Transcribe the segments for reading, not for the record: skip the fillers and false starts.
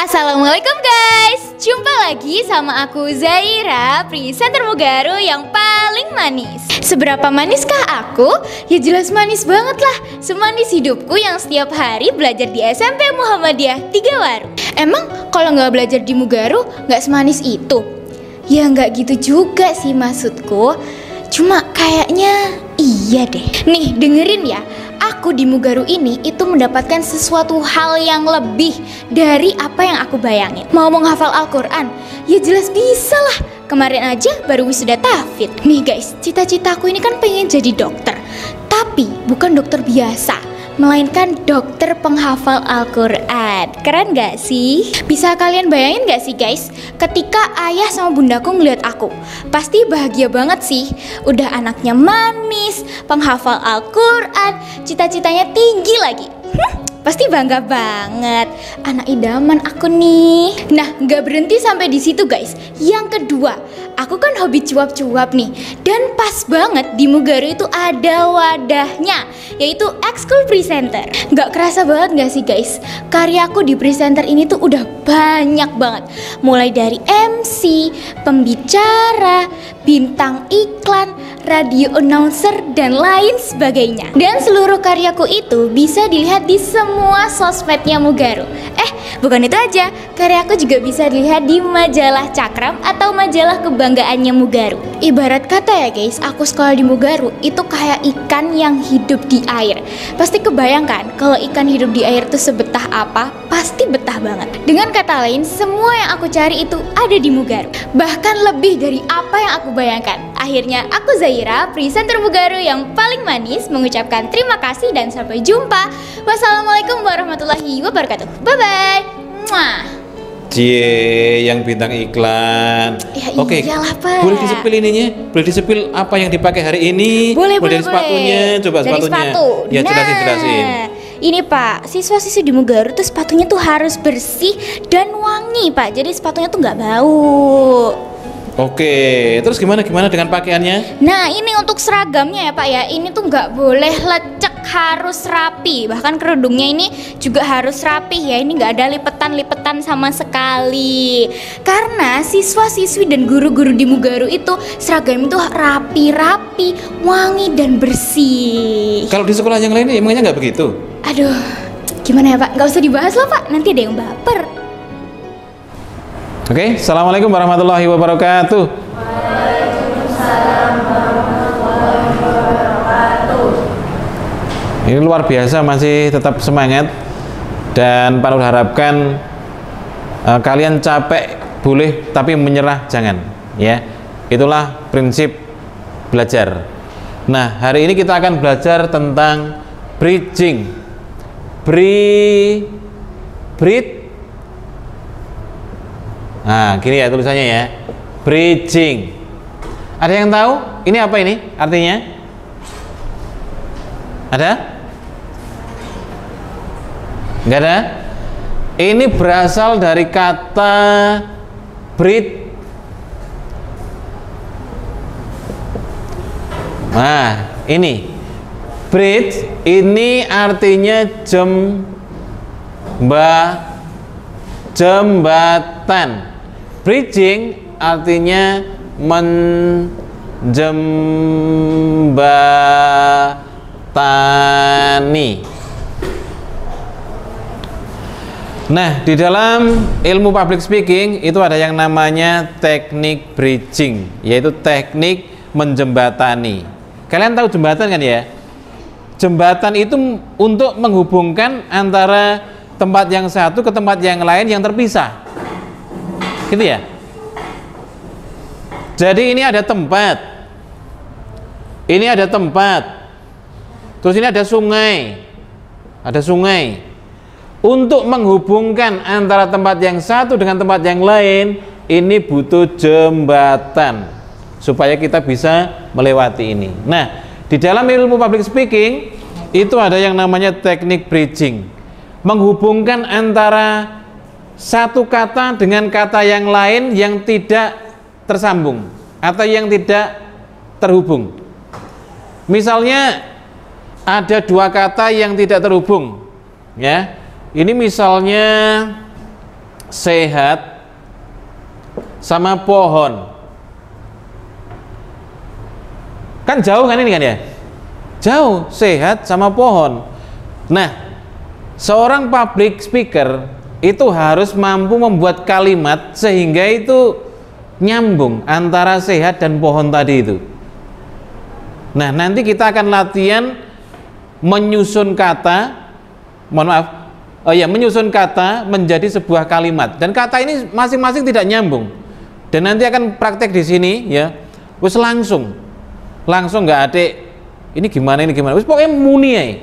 Assalamualaikum guys, jumpa lagi sama aku Zaira, presenter Mugaru yang paling manis. Seberapa maniskah aku? Ya jelas manis banget lah. Semanis hidupku yang setiap hari belajar di SMP Muhammadiyah 3 Waru. Emang kalau nggak belajar di Mugaru nggak semanis itu? Ya nggak gitu juga sih maksudku. Cuma kayaknya iya deh. Nih dengerin ya, aku di Mugaru ini itu mendapatkan sesuatu hal yang lebih dari apa yang aku bayangin. Mau menghafal Al-Quran, ya jelas bisa lah. Kemarin aja baru wisuda tahfidz. Nih guys, cita-citaku ini kan pengen jadi dokter. Tapi bukan dokter biasa, melainkan dokter penghafal Al-Quran. Keren gak sih? Bisa kalian bayangin gak sih guys, ketika ayah sama bundaku ngeliat aku, pasti bahagia banget sih. Udah anaknya manis, penghafal Al-Quran, cita-citanya tinggi lagi. Pasti bangga banget, anak idaman aku nih. Nah, gak berhenti sampai di situ guys. Yang kedua, aku kan hobi cuap-cuap nih. Dan pas banget di Mugaru itu ada wadahnya, yaitu Ekskul Presenter. Gak kerasa banget gak sih guys, karyaku di presenter ini tuh udah banyak banget. Mulai dari MC, pembicara, bintang iklan, radio announcer, dan lain sebagainya. Dan seluruh karyaku itu bisa dilihat di semua sosmednya Mugaru. Bukan itu aja, karyaku juga bisa dilihat di majalah Cakram atau majalah kebanggaannya Mugaru. Ibarat kata ya guys, aku sekolah di Mugaru itu kayak ikan yang hidup di air. Pasti kebayangkan kalau ikan hidup di air itu sebetah apa? Pasti betah banget. Dengan kata lain, semua yang aku cari itu ada di Mugaru. Bahkan lebih dari apa yang aku bayangkan. Akhirnya aku Zaira, presenter Mugaru yang paling manis, mengucapkan terima kasih dan sampai jumpa. Wassalamualaikum warahmatullahi wabarakatuh. Bye-bye. Mwah. Cie, yang bintang iklan. Ya Oke, iyalah, Pak. boleh disepil ininya? Boleh disepil apa yang dipakai hari ini? Boleh, dari sepatunya, coba dari sepatunya. Sepatu. Ya, jelasin. Ini Pak, siswa-siswi di Mugaru tuh sepatunya tuh harus bersih dan wangi Pak. Jadi sepatunya tuh nggak bau. Oke, terus gimana dengan pakaiannya? Nah ini untuk seragamnya ya Pak ya. Ini tuh nggak boleh lecek, harus rapi. Bahkan kerudungnya ini juga harus rapi ya. Ini nggak ada lipetan-lipetan sama sekali. Karena siswa-siswi dan guru-guru di Mugaru itu seragam itu rapi-rapi, wangi dan bersih. Kalau di sekolah yang lain emangnya nggak begitu? Aduh, gimana ya Pak? Nggak usah dibahas lah Pak. Nanti ada yang baper. Oke, assalamualaikum warahmatullahi wabarakatuh. Waalaikumsalam warahmatullahi wabarakatuh. Ini luar biasa, masih tetap semangat. Dan Pak harapkan kalian capek boleh, tapi menyerah jangan. Ya, itulah prinsip belajar. Nah, hari ini kita akan belajar tentang bridging. Nah, gini ya tulisannya ya, bridging. Ada yang tahu ini apa ini artinya? Ada? Enggak ada? Ini berasal dari kata bridge. Nah, ini bridge ini artinya jembatan. Bridging artinya menjembatani. Nah, di dalam ilmu public speaking itu ada yang namanya teknik bridging, yaitu teknik menjembatani. Kalian tahu jembatan kan ya? Jembatan itu untuk menghubungkan antara tempat yang satu ke tempat yang lain yang terpisah. Gitu ya. Jadi ini ada tempat. Ini ada tempat. Terus ini ada sungai. Ada sungai. Untuk menghubungkan antara tempat yang satu dengan tempat yang lain, ini butuh jembatan supaya kita bisa melewati ini. Nah, di dalam ilmu public speaking itu ada yang namanya teknik bridging. Menghubungkan antara satu kata dengan kata yang lain yang tidak tersambung atau yang tidak terhubung. Misalnya ada dua kata yang tidak terhubung, ya. Ini misalnya sehat sama pohon. Kan jauh kan ini kan ya? Jauh, sehat sama pohon. Nah, seorang public speaker itu harus mampu membuat kalimat sehingga itu nyambung antara sehat dan pohon tadi itu. Nah, nanti kita akan latihan menyusun kata, menyusun kata menjadi sebuah kalimat. Dan kata ini masing-masing tidak nyambung. Dan nanti akan praktek di sini ya. Wis langsung nggak ada ini gimana. Wis pokoknya muni aja.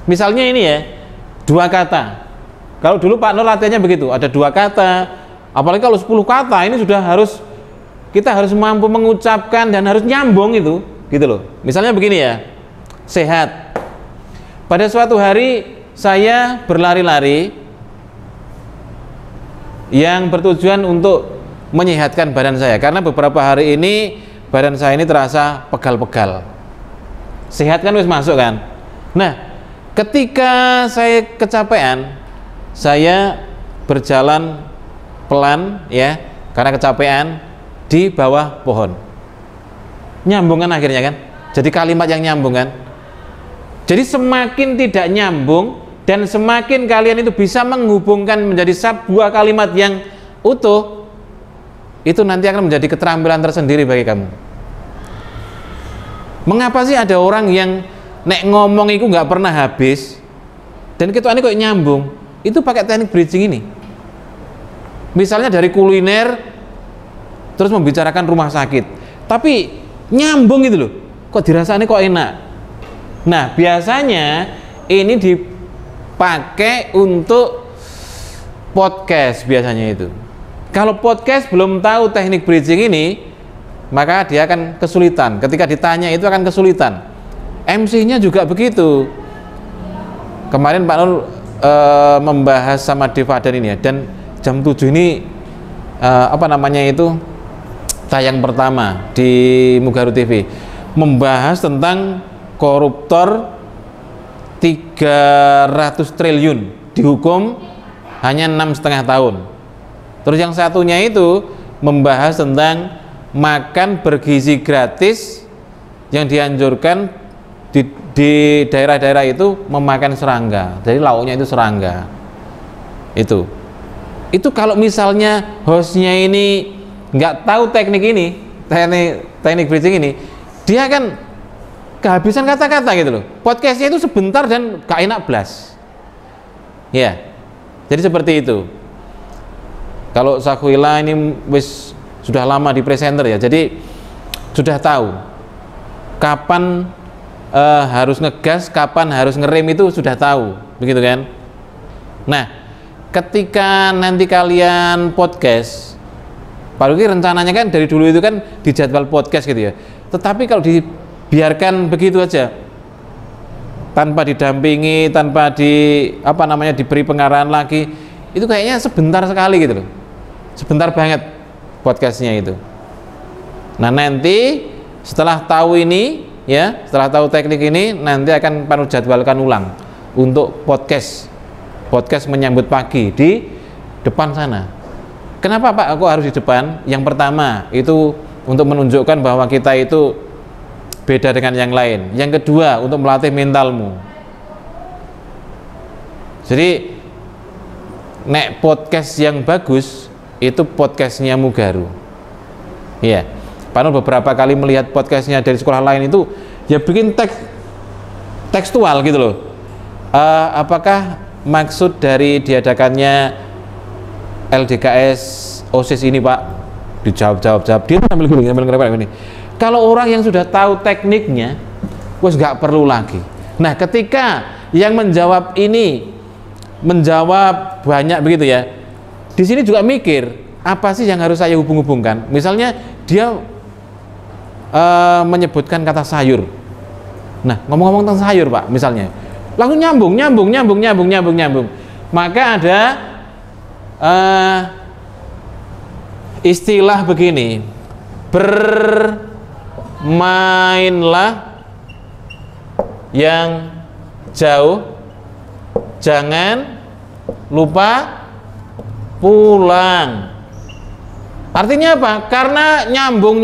Misalnya ini ya, 2 kata. Kalau dulu Pak Nur latihannya begitu, ada 2 kata. Apalagi kalau 10 kata, ini sudah kita harus mampu mengucapkan dan harus nyambung itu, gitu loh. Misalnya begini ya, sehat. Pada suatu hari saya berlari-lari yang bertujuan untuk menyehatkan badan saya, karena beberapa hari ini badan saya ini terasa pegal-pegal. Sehat kan wis masuk kan. Nah, ketika saya kecapean, saya berjalan pelan ya, karena kecapean di bawah pohon. Nyambung kan akhirnya kan? Jadi kalimat yang nyambung kan? Jadi semakin tidak nyambung dan semakin kalian itu bisa menghubungkan menjadi sebuah kalimat yang utuh, itu nanti akan menjadi keterampilan tersendiri bagi kamu. Mengapa sih ada orang yang nek ngomong itu nggak pernah habis dan kita ini kok nyambung? Itu pakai teknik bridging ini. Misalnya dari kuliner terus membicarakan rumah sakit, tapi nyambung gitu loh. Kok dirasanya kok enak. Nah, biasanya ini dipakai untuk podcast biasanya itu. Kalau podcast belum tahu teknik bridging ini, maka dia akan kesulitan. Ketika ditanya itu akan kesulitan. MC-nya juga begitu. Kemarin Pak Nur membahas sama Devadan ini ya, dan jam 7 ini tayang pertama di Mugaru TV, membahas tentang koruptor 300 triliun dihukum hanya 6,5 tahun. Terus yang satunya itu membahas tentang makan bergizi gratis yang dianjurkan di daerah-daerah itu memakan serangga. Jadi lauknya itu serangga. Itu kalau misalnya hostnya ini nggak tahu teknik ini, teknik bridging ini, dia kan kehabisan kata-kata gitu loh. Podcastnya itu sebentar dan gak enak blas. Ya, jadi seperti itu. Kalau Sakuila ini sudah lama di presenter ya, jadi sudah tahu kapan harus ngegas, kapan harus ngerem, itu sudah tahu, begitu kan? Nah, ketika nanti kalian podcast, Pak Luki rencananya kan dari dulu itu kan di jadwal podcast gitu ya. Tetapi kalau dibiarkan begitu aja, tanpa didampingi, tanpa diberi pengarahan lagi, itu kayaknya sebentar sekali gitu loh. Sebentar banget podcastnya itu. Nah, nanti setelah tahu ini ya, setelah tahu teknik ini, nanti akan Pak Nur jadwalkan ulang untuk podcast menyambut pagi di depan sana. Kenapa Pak aku harus di depan? Yang pertama itu untuk menunjukkan bahwa kita itu beda dengan yang lain. Yang kedua untuk melatih mentalmu. Jadi nek podcast yang bagus itu podcastnya Mugaru. Iya, Pak Nur beberapa kali melihat podcastnya dari sekolah lain itu ya bikin tekstual gitu loh. Apakah maksud dari diadakannya LDKS OSIS ini Pak? Dijawab dia sambil ngerepek ini. Kalau orang yang sudah tahu tekniknya, wes nggak perlu lagi. Nah, ketika yang menjawab ini menjawab banyak begitu ya, di sini juga mikir apa sih yang harus saya hubung-hubungkan. Misalnya dia menyebutkan kata sayur. Nah, ngomong-ngomong tentang sayur Pak, misalnya langsung nyambung. Maka ada istilah begini, bermainlah yang jauh, jangan lupa pulang. Artinya apa? Karena nyambung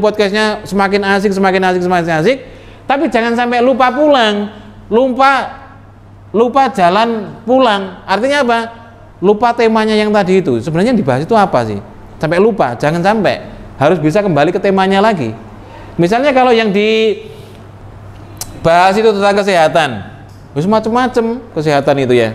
podcastnya semakin asik, tapi jangan sampai lupa pulang, lupa jalan pulang. Artinya apa? Lupa temanya yang tadi itu. Sebenarnya yang dibahas itu apa sih? Sampai lupa, jangan sampai. Harus bisa kembali ke temanya lagi. Misalnya kalau yang dibahas itu tentang kesehatan, macam-macam kesehatan itu ya.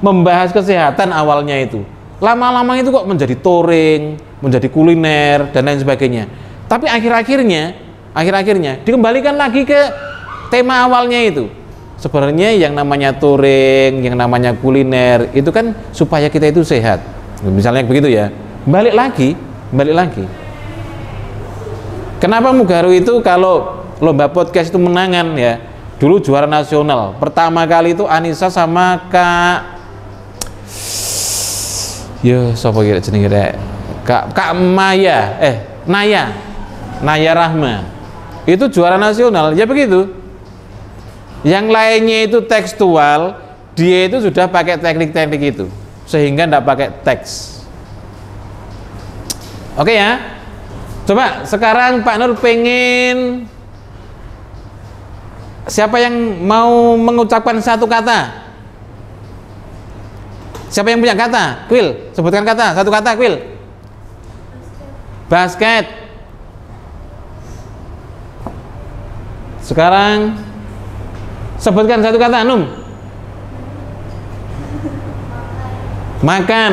Membahas kesehatan awalnya itu, lama-lama itu kok menjadi touring, menjadi kuliner dan lain sebagainya. Tapi akhir-akhirnya dikembalikan lagi ke tema awalnya itu. Sebenarnya yang namanya touring, yang namanya kuliner itu kan supaya kita itu sehat. Misalnya begitu ya. Balik lagi. Kenapa Mugaru itu kalau lomba podcast itu menangan ya? Dulu juara nasional. Pertama kali itu Anissa sama Kak sapa kira jenenge rek? Kak Maya, Naya Rahma. Itu juara nasional. Ya begitu. Yang lainnya itu tekstual, dia itu sudah pakai teknik-teknik itu. Sehingga enggak pakai teks. Oke ya. Coba sekarang Pak Nur pengen siapa yang mau mengucapkan satu kata? Siapa yang punya kata? Quil, sebutkan kata, satu kata Quil. Basket. Sekarang sebutkan satu kata, Num. Makan.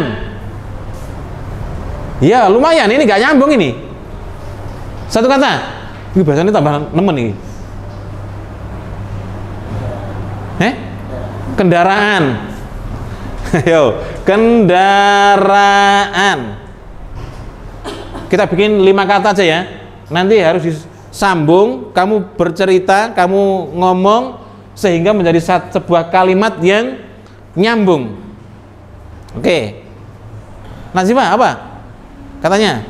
Ya lumayan, ini gak nyambung ini. Satu kata. Ini bahasanya tambah nemen nih. Kendaraan. Yo, kendaraan. Kita bikin 5 kata aja ya. Nanti harus disambung, kamu bercerita, kamu ngomong sehingga menjadi sebuah kalimat yang nyambung. Oke. Nazifah apa? Katanya?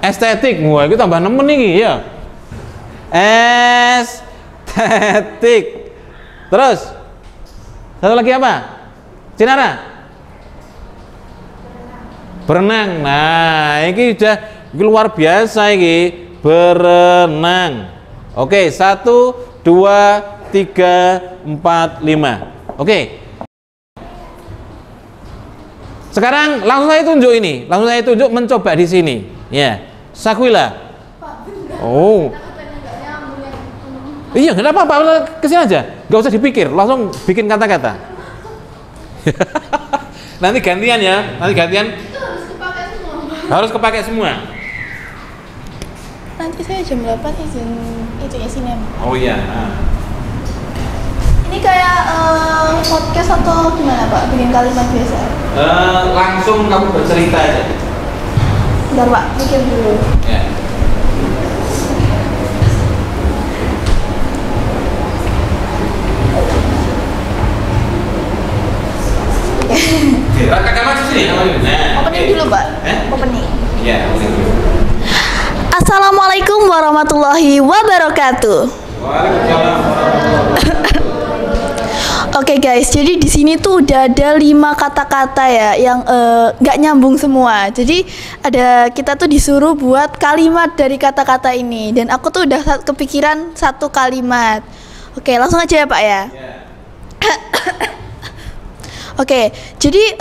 Estetik. Wah, itu tambah nemen nih ya. Estetik. Terus satu lagi apa? Cinara? Berenang. Nah, ini udah luar biasa ini. Berenang. Oke, 1, 2, 3, 4, 5. Oke. Sekarang langsung saya tunjuk ini. Langsung saya tunjuk mencoba di sini. Ya. Sakwila. Oh. Iya, kenapa apa-apa, kesini aja, nggak usah dipikir, langsung bikin kata-kata. Nanti gantian ya, Itu harus kepakai semua. Nanti saya jam 8 izin itu ya sini. Oh iya. Ini kayak podcast atau gimana Pak? Bikin kalimat biasa? Langsung kamu bercerita aja. Bentar Pak, mikir dulu. Ya. Kakak maju sini. Opening dulu Pak. Opening. Iya, opening dulu. Assalamualaikum warahmatullahi wabarakatuh. Waalaikumsalam warahmatullahi wabarakatuh. Oke guys, jadi di sini tuh udah ada 5 kata-kata ya yang nggak nyambung semua. Jadi kita tuh disuruh buat kalimat dari kata-kata ini dan aku tuh udah kepikiran satu kalimat. Oke, langsung aja ya Pak ya. Oke, jadi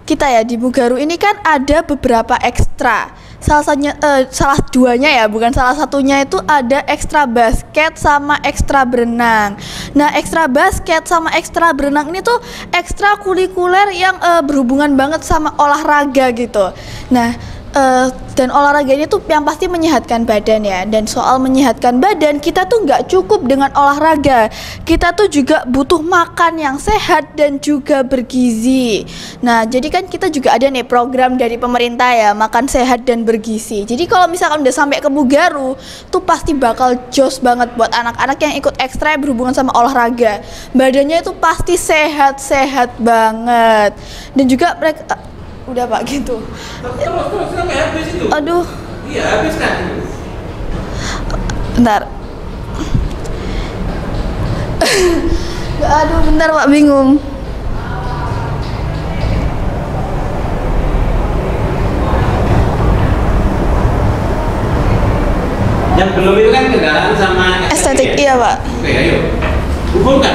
kita ya di Mugaru ini kan ada beberapa ekstra. Salah duanya ya, bukan salah satunya itu ada ekstra basket sama ekstra berenang. Nah, ekstra basket sama ekstra berenang ini tuh ekstra kulikuler yang berhubungan banget sama olahraga gitu. Nah, dan olahraga ini tuh yang pasti menyehatkan badan ya. Dan soal menyehatkan badan, kita tuh nggak cukup dengan olahraga. Kita tuh juga butuh makan yang sehat dan juga bergizi. Nah, jadi kan kita juga ada nih program dari pemerintah ya, makan sehat dan bergizi. Jadi kalau misalkan udah sampai ke Mugaru, tuh pasti bakal jos banget buat anak-anak yang ikut ekstra yang berhubungan sama olahraga. Badannya itu pasti sehat-sehat banget. Dan juga mereka udah Pak gitu. Terus sampai habis itu. Aduh. Iya, habis kan. Bentar. Aduh, bentar Pak, bingung. Yang belum itu kan kendaraan sama Estetik, ya? iya Pak. Oke, ayo. Hubungkan.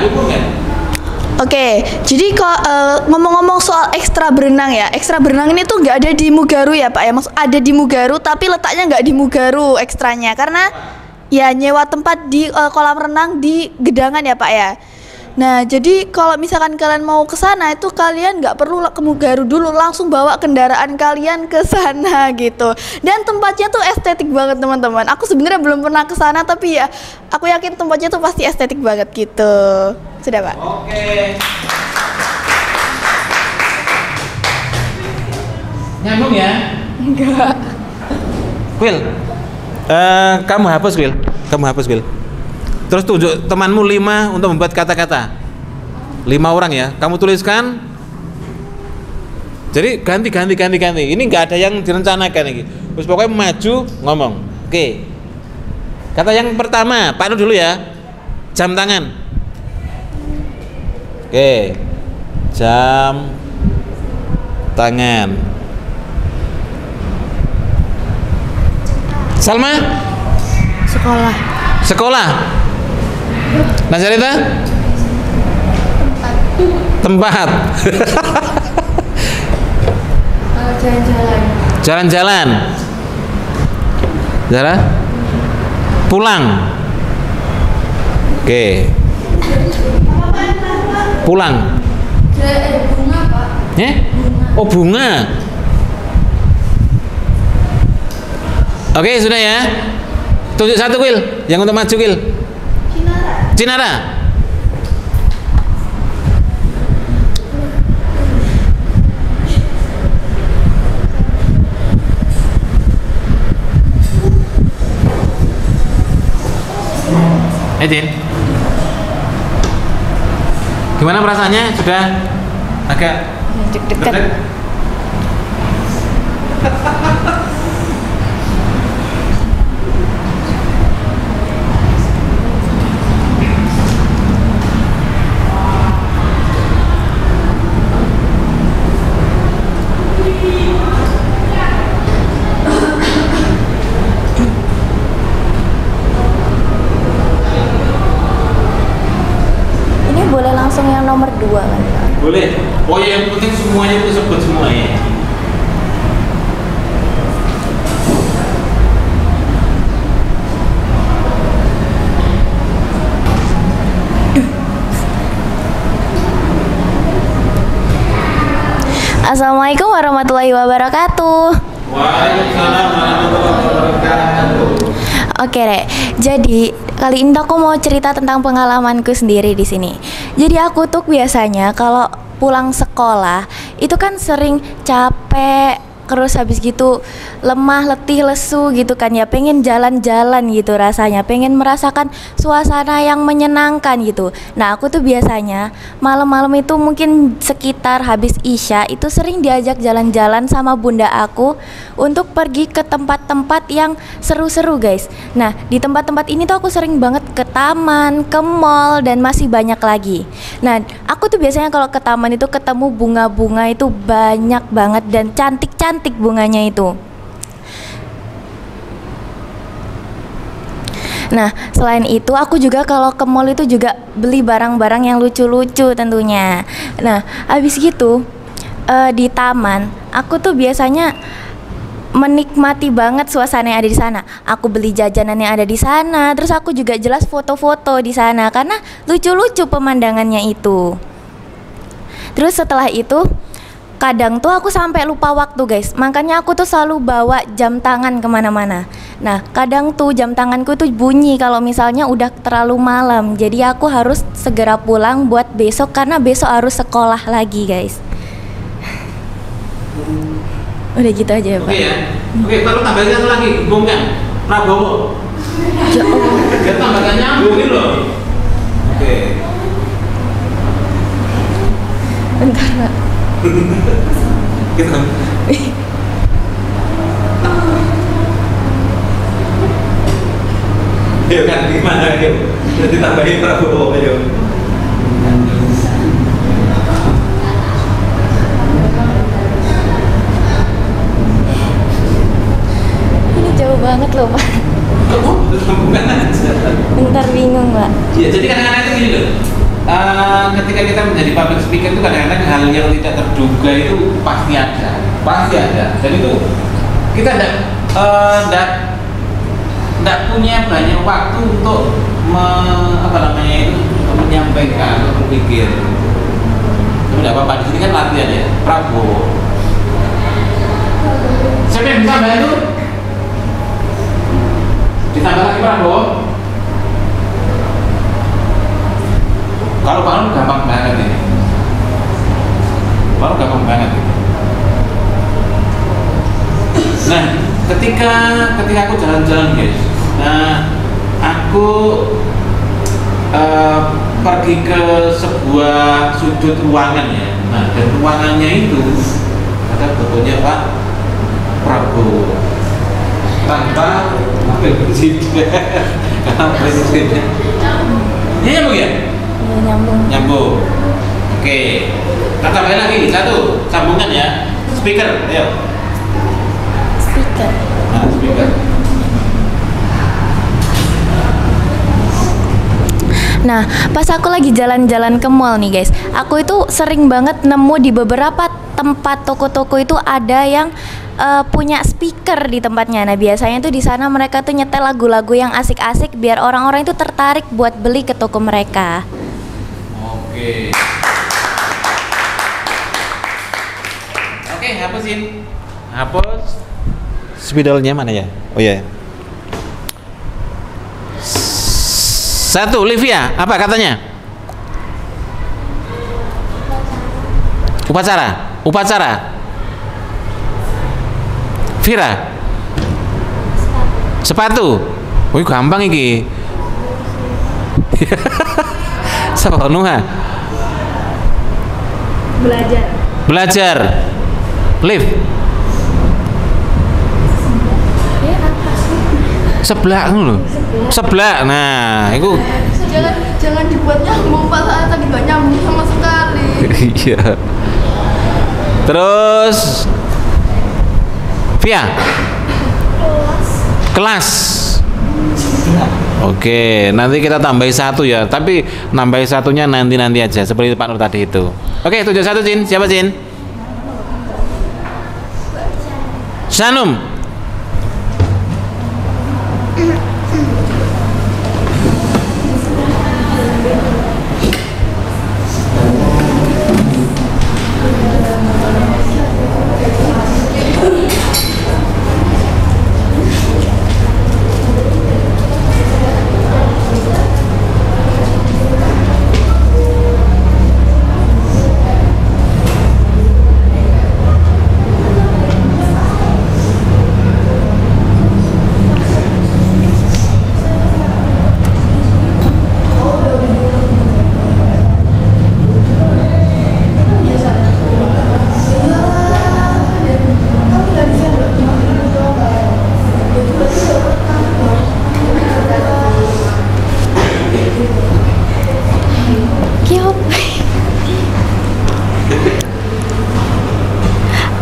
Oke, jadi kalau ngomong-ngomong soal ekstra berenang ya, ekstra berenang ini tuh nggak ada di Mugaru ya Pak ya, maksud ada di Mugaru tapi letaknya nggak di Mugaru ekstranya, karena ya nyewa tempat di kolam renang di Gedangan ya Pak ya. Nah, jadi kalau misalkan kalian mau ke sana itu kalian nggak perlu ke Mugaru dulu, langsung bawa kendaraan kalian ke sana gitu. Dan tempatnya tuh estetik banget teman-teman. Aku sebenarnya belum pernah ke sana tapi ya aku yakin tempatnya tuh pasti estetik banget gitu. Sudah Pak. Oke. Nyambung ya? Enggak. Will, kamu hapus Will. Terus tunjuk temanmu 5 untuk membuat kata-kata. 5 orang ya. Kamu tuliskan. Jadi ganti. Ini nggak ada yang direncanakan ini. Terus pokoknya maju ngomong. Oke. Kata yang pertama, Pak Nur dulu ya. Jam tangan. Oke. Jam tangan. Salma? Sekolah. Nazarita? Tempat. Jalan-jalan. Zara? Pulang. Oke. Pulang. Bunga Pak. Oh, bunga. Oke, sudah ya. Tunjuk satu Will, yang untuk maju Will. Cinara. Edin. Gimana perasaannya? Sudah agak Deg-degan. Boleh langsung yang nomor 2 kan Pak? boleh. Oh ya, yang penting semuanya itu sebut semuanya. Assalamualaikum warahmatullahi wabarakatuh. Waalaikumsalam warahmatullahi wabarakatuh. Oke Rek, jadi kali ini aku mau cerita tentang pengalamanku sendiri di sini. Jadi aku tuh biasanya kalau pulang sekolah itu kan sering capek, terus habis gitu lemah, letih, lesu gitu kan ya, pengen jalan-jalan gitu rasanya, pengen merasakan suasana yang menyenangkan gitu. Nah aku tuh biasanya malam-malam itu mungkin sekitar habis isya itu sering diajak jalan-jalan sama bunda aku untuk pergi ke tempat-tempat yang seru-seru guys. Nah di tempat-tempat ini tuh aku sering banget ke taman, ke mall, dan masih banyak lagi. Nah aku tuh biasanya kalau ke taman itu ketemu bunga-bunga itu banyak banget dan cantik-cantik bunganya itu. Nah selain itu aku juga kalau ke mall itu juga beli barang-barang yang lucu-lucu tentunya. Nah habis gitu di taman aku tuh biasanya menikmati banget suasana yang ada di sana. Aku beli jajanan yang ada di sana, terus aku juga jelas foto-foto di sana karena lucu-lucu pemandangannya itu. Terus setelah itu kadang tuh aku sampai lupa waktu guys, makanya aku tuh selalu bawa jam tangan kemana-mana. Nah kadang tuh jam tanganku tuh bunyi kalau misalnya udah terlalu malam, jadi aku harus segera pulang buat besok karena besok harus sekolah lagi guys. Udah gitu aja ya Pak. Oke ya. Oke, perlu tambahin satu lagi, hubungkan Prabowo. Ya Allah. Biar tambahkan nyambung gitu loh. Oke. Bentar Pak. Gitu. Ayo kan gimana yuk? Jadi tambahin Prabowo ayo. gini loh. Ketika kita menjadi public speaker itu kadang-kadang hal yang tidak terduga itu pasti ada. Dan itu kita tidak punya banyak waktu untuk menyampaikan atau berpikir. Tapi tidak apa-apa, di sini kan latihan ya, Prabowo. Siapa yang bisa bantu? Ditambah lagi Prabowo. Kalau Pak Nur gampang banget ini. Pak Nur gampang banget ini. Nah, ketika aku jalan-jalan guys, aku pergi ke sebuah sudut ruangan ya. Nah, dan ruangannya itu ada fotonya Pak Prabowo tanpa wakil presiden. Karena presidennya ini nyambung ya? Iya, Nyambung. Oke, kita tambahin lagi satu sambungan ya. Speaker, ayo. Speaker. Nah, speaker. Nah, pas aku lagi jalan-jalan ke mall nih guys, aku itu sering banget nemu di beberapa tempat toko-toko itu ada yang punya speaker di tempatnya. Nah, biasanya tuh di sana mereka tuh nyetel lagu-lagu yang asik-asik biar orang-orang itu tertarik buat beli ke toko mereka. Oke. Oke, hapusin. Hapus. Spidolnya mana ya? Oh iya. Satu, Livia, apa katanya? Upacara. Vira. Sepatu. Wih, gampang iki. Sapa Nuha? Belajar. Liv. Sebelah lho. Sebelah. Nah, itu Jangan dibuat nyambung Pak, saat tadi nggak nyambung sama sekali. iya. Terus Via. Kelas. Oke, nanti kita tambahi satu ya, tapi nambahi satunya nanti aja seperti Pak Nur tadi itu. Oke, 71 Jin, siapa Jin? Sanum.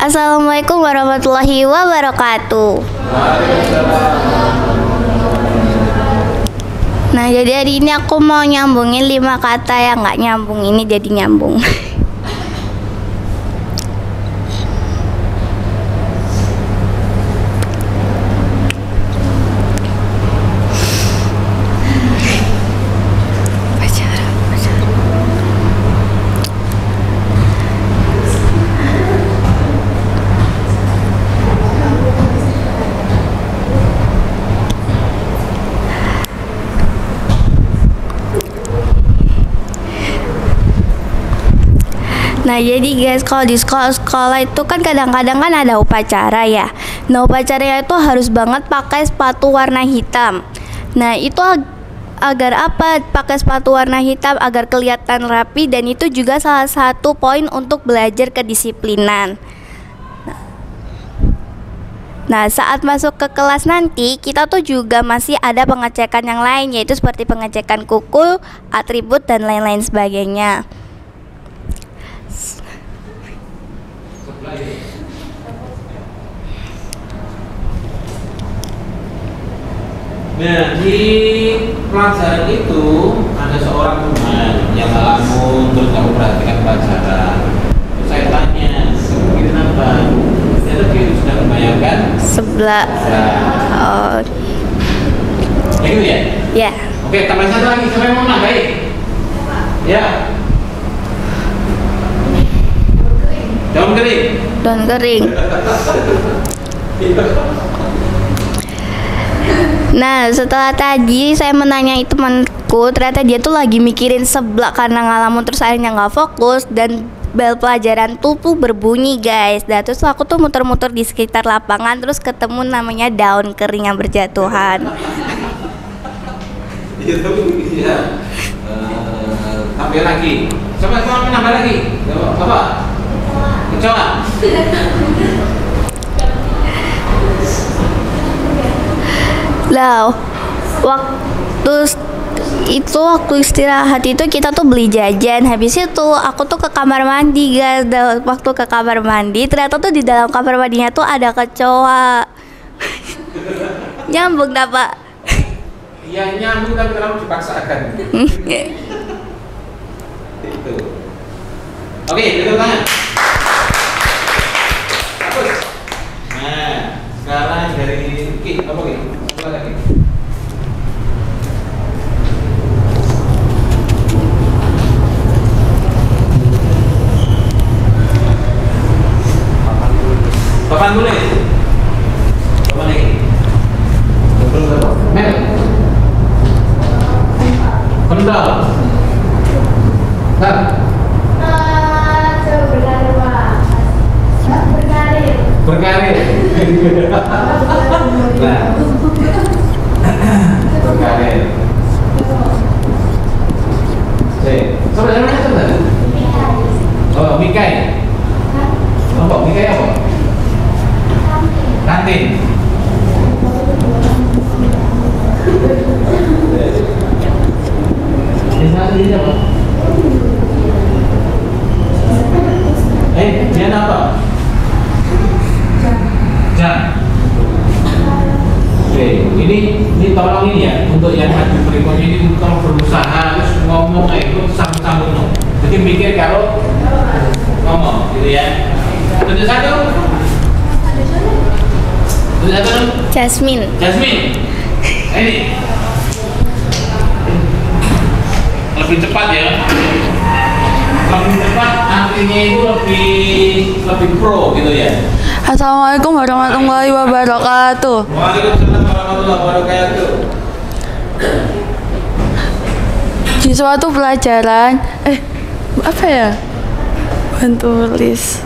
Assalamualaikum warahmatullahi wabarakatuh. Nah, jadi hari ini aku mau nyambungin 5 kata yang nggak nyambung ini jadi nyambung. Nah, jadi guys, kalau di sekolah itu kan kadang-kadang kan ada upacara ya. Nah, upacaranya itu harus banget pakai sepatu warna hitam. Nah, itu agar apa? Pakai sepatu warna hitam agar kelihatan rapi, dan itu juga salah satu poin untuk belajar kedisiplinan. Nah, saat masuk ke kelas nanti, kita tuh juga masih ada pengecekan yang lain, yaitu seperti pengecekan kuku, atribut, dan lain-lain sebagainya. Nah, di pelajaran itu ada seorang teman yang ngelamun terus nggak memperhatikan pelajaran. Terus saya tanya, begini kenapa? Ternyata dia sudah membayangkan Sebelah. Oh, ya gitu ya? ya. Oke, tambah satu lagi, siapa yang mau nambahin? Ya. Daun kering. Daun kering. Nah, setelah tadi saya menanyai temanku, ternyata dia tuh lagi mikirin seblak karena ngalamun terus akhirnya nggak fokus dan bel pelajaran tuh berbunyi guys. Dan terus aku tuh muter-muter di sekitar lapangan terus ketemu namanya daun kering yang berjatuhan. Iya, tapi ya. Tambah lagi. Coba menambah lagi. Apa? Coba. Lah, waktu istirahat itu kita tuh beli jajan. Habis itu aku tuh ke kamar mandi guys. Dan waktu ke kamar mandi ternyata tuh di dalam kamar mandinya tuh ada kecoa. Nyambung dah Pak. Iya nyambung tapi terlalu dipaksakan. Itu. Oke, tutup tangan. Hapus. Nah, sekarang dari Ki, apa Ki? Apa lagi? Papan tulis. Papan lagi. Mel. Pendal. Hah? Berkarir. Nah. Berkarir. Coba namanya coba. Oh, Mikai. Apa? Mikai apa? Kantin. Ini apa? Dia apa? Jam. Oke, ini tolong ini ya untuk yang maju berikutnya ini tolong berusaha terus ngomong itu sambung-sambung no. Jadi mikir kalau ngomong gitu ya. Tunjuk satu. Tunjuk satu. Jasmine. Ini lebih cepat ya. Lebih cepat artinya itu lebih pro gitu ya. Assalamualaikum warahmatullahi wabarakatuh. Waalaikumsalam warahmatullahi wabarakatuh. Di suatu pelajaran, apa ya? Bantu tulis.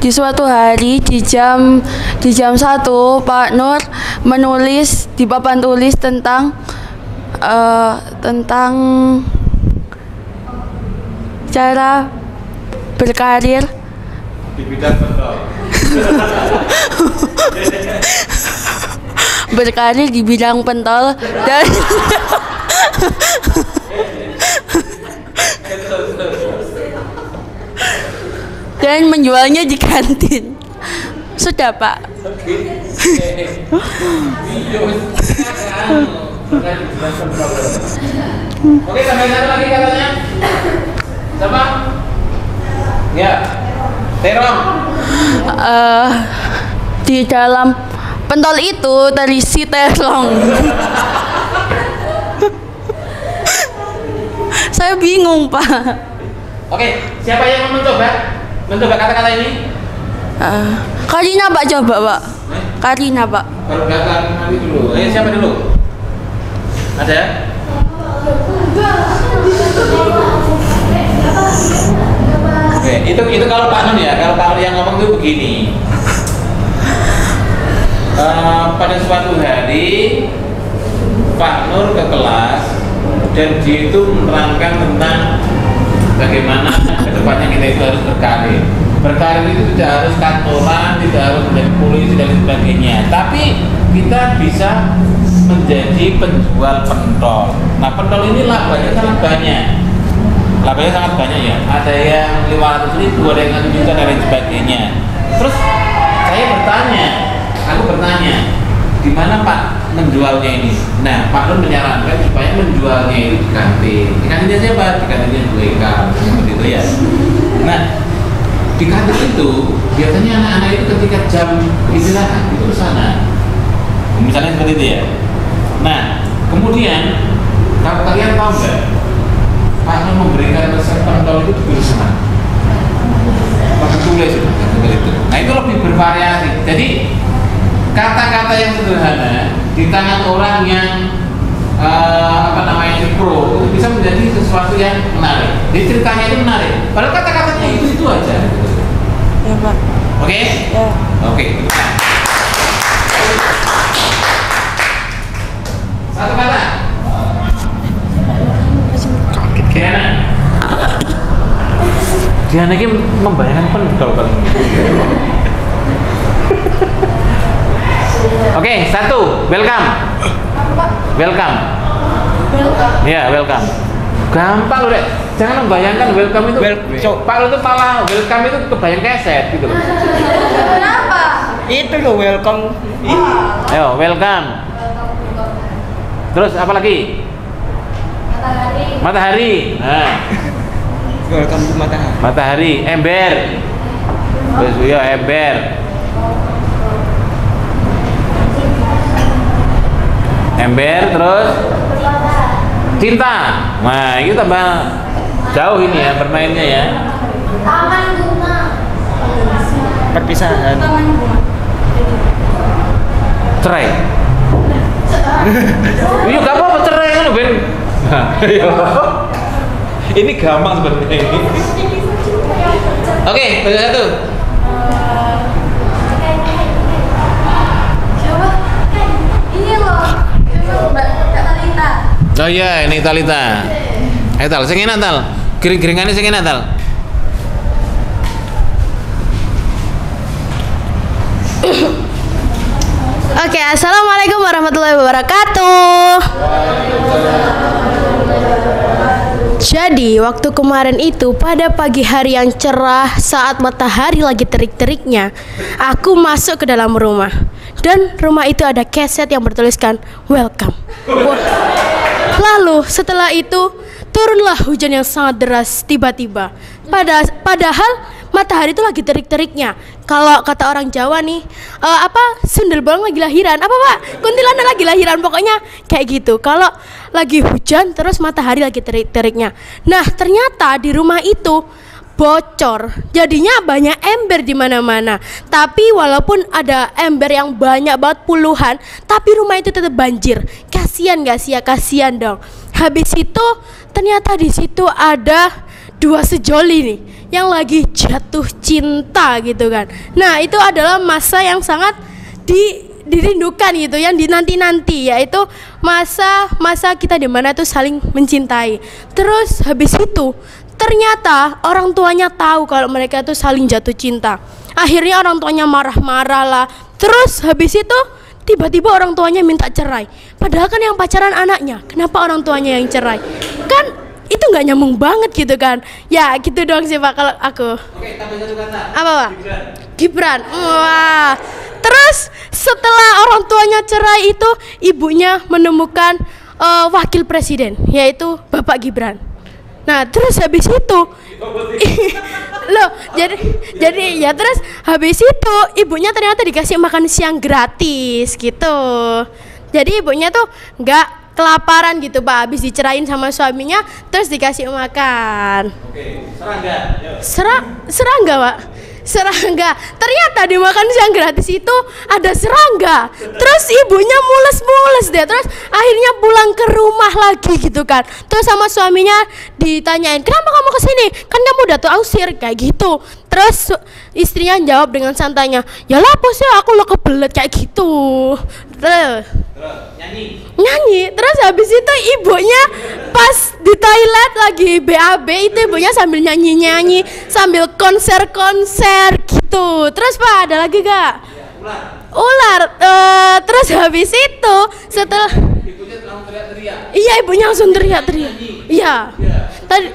Di suatu hari di jam 1 Pak Nur menulis di papan tulis tentang cara berkarir Di bidang pentol. berkarir di bidang pentol dan menjualnya di kantin. Sudah Pak. Oke, sampai satu lagi katanya. Siapa? Ya. Terong. Di dalam pentol itu terisi terong. Saya bingung Pak. Oke, siapa yang mau mencoba kata-kata ini? Karina Pak, coba Pak. Karina Pak. Baru datang nanti dulu. Siapa dulu? Ada? Oke, itu kalau Pak Nun ya. Kalau Pak Nun yang ngomong itu begini. Pada suatu hari Pak Nur ke kelas dan dia itu menerangkan tentang bagaimana kedepannya kita itu harus berkarir. Berkarir itu tidak harus kantoran, tidak harus menjadi polisi dan sebagainya, tapi kita bisa menjadi penjual pentol. Nah, pentol ini labanya sangat banyak. Labanya sangat banyak ya. Ada yang 500.000, ada yang 1 juta dan lain sebagainya. Terus saya aku bertanya, di mana Pak menjualnya ini? Nah, Pak Nur menyarankan supaya menjualnya itu di kantin. Di kantinnya siapa? Di kantinnya Bu Eka, seperti itu ya. Nah, di kantin itu biasanya anak-anak itu ketika jam istirahat itu ke sana. Misalnya seperti itu ya. Nah, kemudian kalau kalian tahu nggak, Pak Nur memberikan resep pentol itu di sana. Pakai tulis itu, seperti itu. Nah, itu lebih bervariasi. Jadi kata-kata yang sederhana di tangan orang yang pro itu bisa menjadi sesuatu yang menarik. Jadi ceritanya itu menarik. Padahal kata-katanya itu aja. Ya Pak. Oke? Ya. Oke. Satu kata. Diana. Diana ini membayangkan pentol kan. Oke, 1. Welcome. Welcome. Ya, welcome. Gampang loh, Dek. Jangan membayangkan welcome itu. Pak lu tuh malah welcome itu kebayang keset gitu loh. Kenapa? Itu loh welcome. Ayo, welcome. Terus apa lagi? Matahari. Nah, Welcome to matahari. matahari, ember. Terus ya ember. Ember terus cinta. Nah, itu tambah jauh ini ya bermainnya ya. Taman bunga. Perpisahan. Cerai. Iya, gak apa-apa cerai kan Ben. Ini gampang sebenarnya ini. Oke, baca 1. Ini loh, Mbak Talita. Oh iya, ini Talita. Ayo Tal, sing enak Tal. Gering-geringannya sing enak Tal. Oke, assalamualaikum warahmatullahi wabarakatuh. Jadi, waktu kemarin itu pada pagi hari yang cerah saat matahari lagi terik-teriknya, aku masuk ke dalam rumah. Dan rumah itu ada keset yang bertuliskan welcome. Wah. Lalu setelah itu turunlah hujan yang sangat deras tiba-tiba. Padahal matahari itu lagi terik-teriknya. Kalau kata orang Jawa nih, sundel bolong lagi lahiran. Apa Pak? Kuntilanak lagi lahiran. Pokoknya kayak gitu. Kalau lagi hujan terus matahari lagi terik-teriknya. Nah, ternyata di rumah itu bocor. Jadinya banyak ember di mana-mana. Tapi walaupun ada ember yang banyak banget puluhan, tapi rumah itu tetap banjir. Kasian gak sih ya? Kasian dong. Habis itu ternyata di situ ada 2 sejoli nih yang lagi jatuh cinta gitu kan. Nah, itu adalah masa yang sangat dirindukan gitu, yang dinanti-nanti, yaitu masa kita di mana tuh saling mencintai. Terus habis itu ternyata orang tuanya tahu kalau mereka tuh saling jatuh cinta. Akhirnya orang tuanya marah-marah lah. Terus habis itu tiba-tiba orang tuanya minta cerai. Padahal kan yang pacaran anaknya. Kenapa orang tuanya yang cerai? Kan itu nggak nyambung banget gitu kan. Ya gitu doang sih Pak kalau aku. Oke, tambah 1 kata. Apa Pak? Gibran. Wah. Terus setelah orang tuanya cerai itu, ibunya menemukan wakil presiden, yaitu Bapak Gibran. Nah, terus habis itu loh, jadi ya terus habis itu ibunya ternyata dikasih makan siang gratis gitu. Jadi ibunya tuh nggak kelaparan gitu Pak, habis dicerain sama suaminya terus dikasih makan. Oke, serangga. Serangga Pak. Serangga. Ternyata di makan siang gratis itu ada serangga. Terus ibunya mules-mules deh. Terus akhirnya pulang ke rumah lagi gitu kan. Terus sama suaminya ditanyain, "Kenapa kamu kesini? Kan kamu udah tuh ausir," kayak gitu. Terus istrinya jawab dengan santainya, ya lah apa sih aku lo kebelet kayak gitu. Terus nyanyi. Terus habis itu ibunya pas di toilet lagi BAB itu ibunya sambil nyanyi sambil konser gitu. Terus Pak ada lagi gak? Ular. Terus habis itu setelah iya ibunya langsung teriak-teriak. Iya. Tadi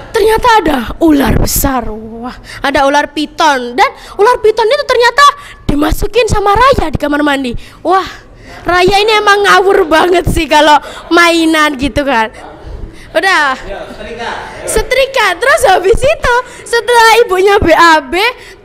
ternyata ada ular besar. Wah, ada ular piton dan ular piton itu ternyata dimasukin sama Raya di kamar mandi. Wah, Raya ini emang ngawur banget sih kalau mainan gitu kan. Udah setrika. Terus habis itu setelah ibunya BAB,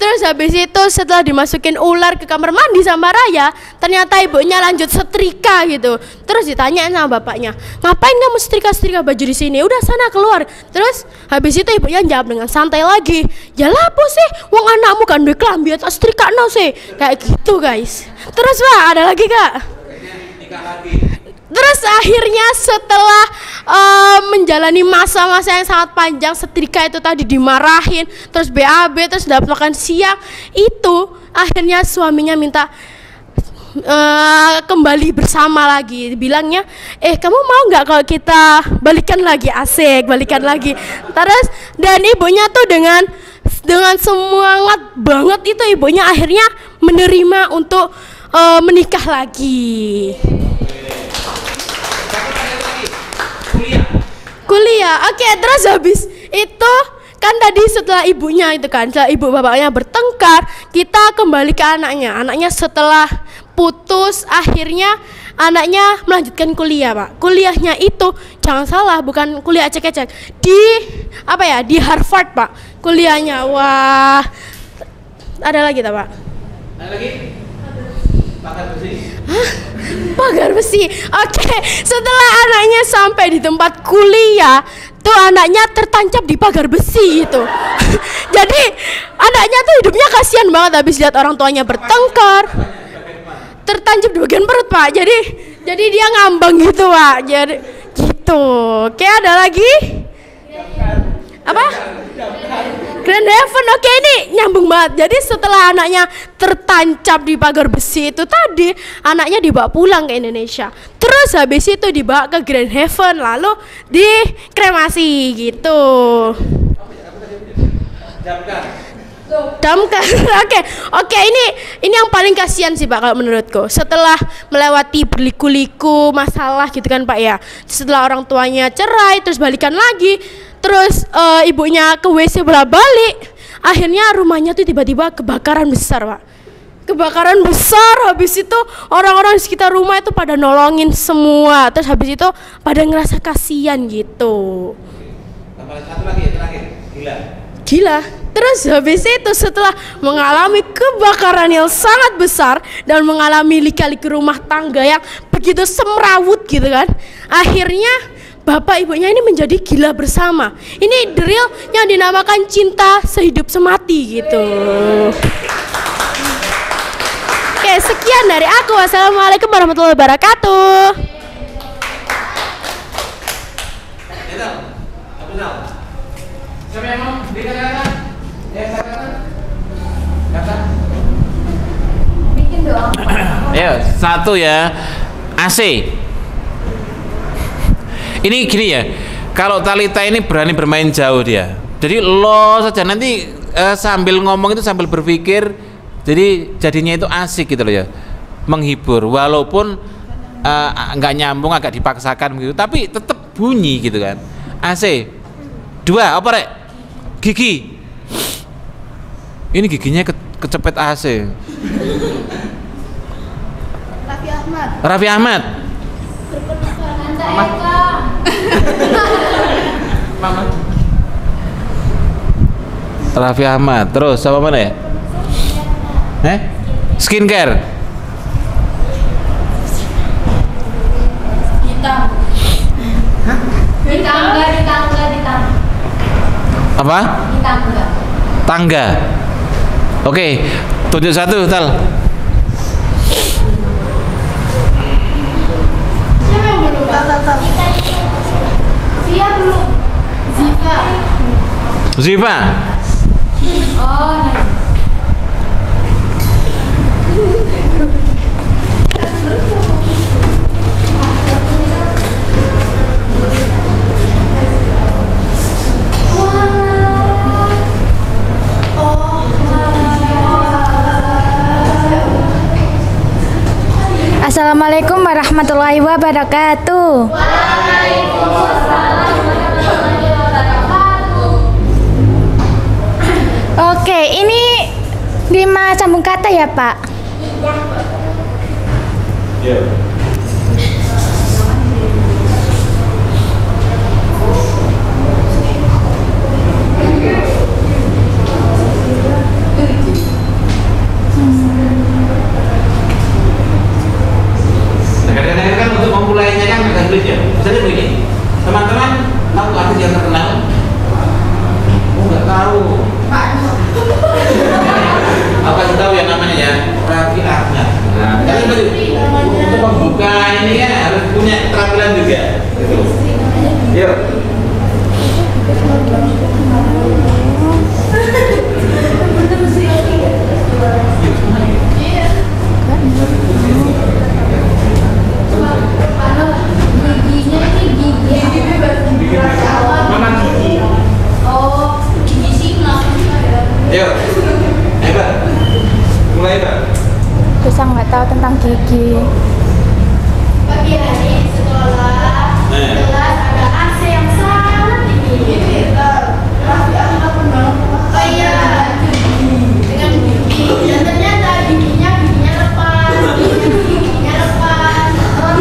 terus habis itu setelah dimasukin ular ke kamar mandi sama Raya, ternyata ibunya lanjut setrika gitu. Terus ditanyain sama bapaknya, ngapain kamu setrika baju di sini, udah sana keluar. Terus habis itu ibunya jawab dengan santai lagi, ya lah apa sih wong anakmu kan duwe klambi tak setrika no sih, kayak gitu guys. Terus Pak ada lagi Kak? Terus akhirnya setelah menjalani masa-masa yang sangat panjang, setrika itu tadi dimarahin, terus BAB, terus dapat makan siang, itu akhirnya suaminya minta kembali bersama lagi. Bilangnya, kamu mau nggak kalau kita balikan lagi, asik, balikan lagi. Terus dan ibunya tuh dengan semangat banget itu ibunya akhirnya menerima untuk menikah lagi. Kuliah. Oke, terus habis itu kan tadi setelah ibunya itu kan, setelah ibu bapaknya bertengkar, kita kembali ke anaknya. Anaknya setelah putus akhirnya anaknya melanjutkan kuliah, Pak. Kuliahnya itu jangan salah, bukan kuliah ecek-ecek. Di Harvard, Pak. Kuliahnya. Wah. Ada lagi tak, Pak? Ada lagi? Pagar besi. Pagar besi. Oke, setelah anaknya sampai di tempat kuliah, tuh anaknya tertancap di pagar besi itu. Jadi anaknya tuh hidupnya kasihan banget habis lihat orang tuanya bertengkar. Tertancap di bagian perut, Pak. Jadi dia ngambang gitu, Pak. Jadi gitu. Oke, ada lagi? Apa? Grand Heaven. Oke, ini nyambung banget. Jadi setelah anaknya tertancap di pagar besi itu tadi, anaknya dibawa pulang ke Indonesia. Terus habis itu dibawa ke Grand Heaven, lalu dikremasi gitu. Damkar. Oke, ini yang paling kasihan sih Pak kalau menurutku. Setelah melewati berliku-liku masalah gitu kan Pak ya. Setelah orang tuanya cerai terus balikan lagi, terus ibunya ke WC bolak-balik, akhirnya rumahnya tuh tiba-tiba kebakaran besar Pak. Kebakaran besar, habis itu orang-orang di sekitar rumah itu pada nolongin semua. Terus habis itu pada ngerasa kasihan gitu. Tambah satu lagi terakhir, Gila. Terus habis itu setelah mengalami kebakaran yang sangat besar dan mengalami lika-liku rumah tangga yang begitu semrawut gitu kan, akhirnya bapak ibunya ini menjadi gila bersama. Ini the real yang dinamakan cinta sehidup semati gitu. Oke, sekian dari aku. Wassalamualaikum warahmatullahi wabarakatuh. Siapa yang mau dikatakan? Kata? Bikin doang. Ayo, satu ya. AC. Ini gini ya. Kalau Talita ini berani bermain jauh dia. Jadi lo saja nanti sambil ngomong itu sambil berpikir. Jadi jadinya itu asik gitu loh ya. Menghibur walaupun nggak nyambung, agak dipaksakan begitu, tapi tetap bunyi gitu kan. AC. Dua, apa rek? Gigi. Ini giginya kecepet AC. Raffi Ahmad. Mama. Raffi Ahmad. Terus sama mana ya? Skincare. Di tangga. Apa? Di tangga. Tangga. Oke, tunjuk satu, Tal. Siapa yang belum? Dia belum. Ziva. Ziva. Assalamualaikum warahmatullahi wabarakatuh. Oke, ini 5 sambung kata ya, Pak? Iya. Kadang-kadang kan untuk memulainya kan agak sulit ya. Misalnya begini, teman-teman tahu artis yang terkenal? Oh, nggak tahu. Apa sih tahu yang namanya ya? Raffi Ahmad. Nah, tapi untuk membuka ini kan harus punya keterampilan juga. Gitu. Yuk. Yuk, hebat. Mulai, Pak. Bisa nggak tahu tentang gigi. Pagi hari sekolah, kelas ada AC yang sangat tinggi. Raffi Ahmad membangun oh iya, dengan gigi. Dan ternyata giginya lepas. Giginya lepas.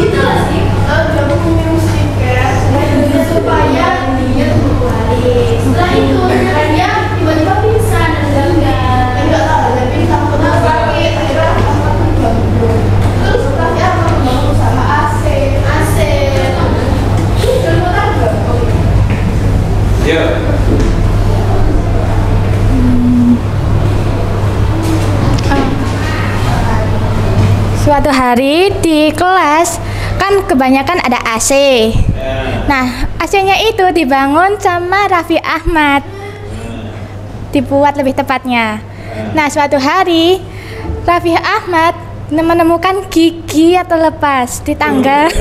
Gitu lah sih. Udah minum skincare supaya giginya tuh kembali. Setelah itu dia tiba-tiba pingsan dan enggak tahu ada pingsan atau sakit. Akhirnya terus Raffi Ahmad membangun sama AC. Dan Yuk. Suatu hari di kelas kan kebanyakan ada AC. Nah, AC-nya itu dibangun sama Raffi Ahmad. Dibuat lebih tepatnya. Nah, suatu hari Raffi Ahmad menemukan gigi atau lepas di tangga.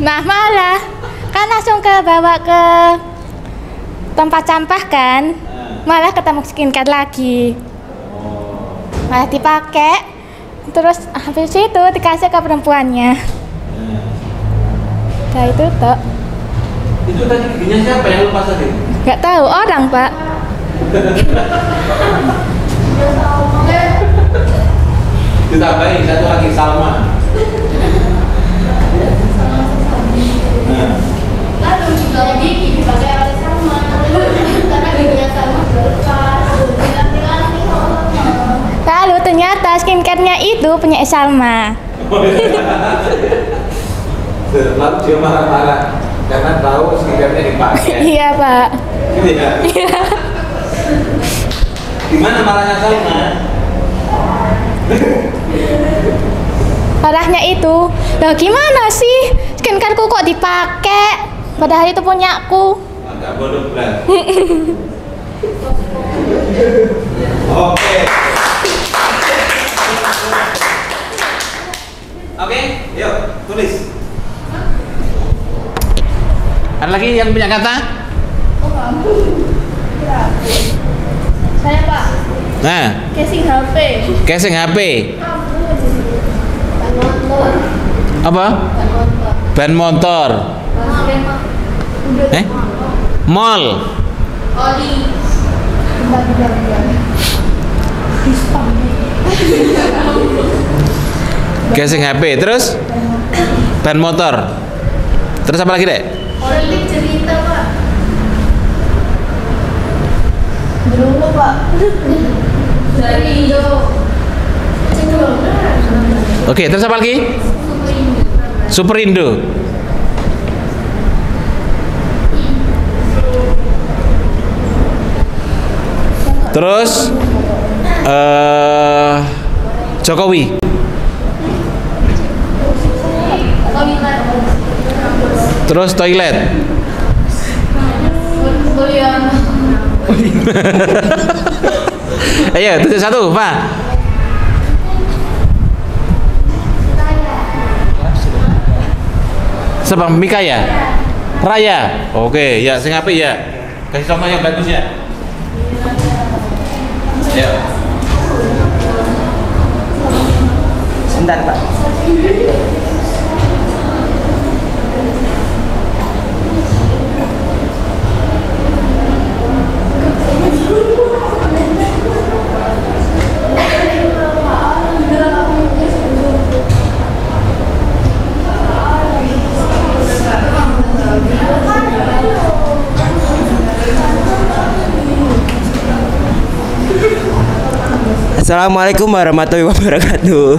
Nah, malah kan langsung bawa ke tempat sampah kan. Malah ketemu skincare lagi. Malah dipakai, terus habis itu dikasih ke perempuannya. Nah itu toh. Itu tadi giginya siapa yang lepas tadi? Gak tahu, orang Pak. Ditambahin satu lagi Salma. Nah. lalu juga gigi dipakai oleh Salma karena giginya Salma berlepas. Lalu ternyata skincare-nya itu punya Salma. Lalu dia marah-marah karena tahu skincare-nya dipakai. Iya Pak. Gitu ya? Iya. Gimana marahnya Salma? Parahnya itu, loh gimana sih skincare-ku kok dipakai? Padahal itu punyaku. Agak bodoh berat. Oke. Oke, yuk tulis. Ada lagi yang punya kata? Saya Pak, Nah, casing HP. casing HP. Apa? Ban motor. Mall. Oli. Casing HP. Terus? Ban motor. Terus apa lagi, Dek? Oli cerita Pak. Dulu Pak. Dari Indo. Oke, terus apa lagi? Superindo. Terus Jokowi. Terus toilet. Kuliah. Ayo, 71, Pak. Sebab Mika ya? Raya. Oke, ya sing apik ya. Kasih contoh yang bagus ya. Ya. Sebentar, Pak. Assalamualaikum warahmatullahi wabarakatuh.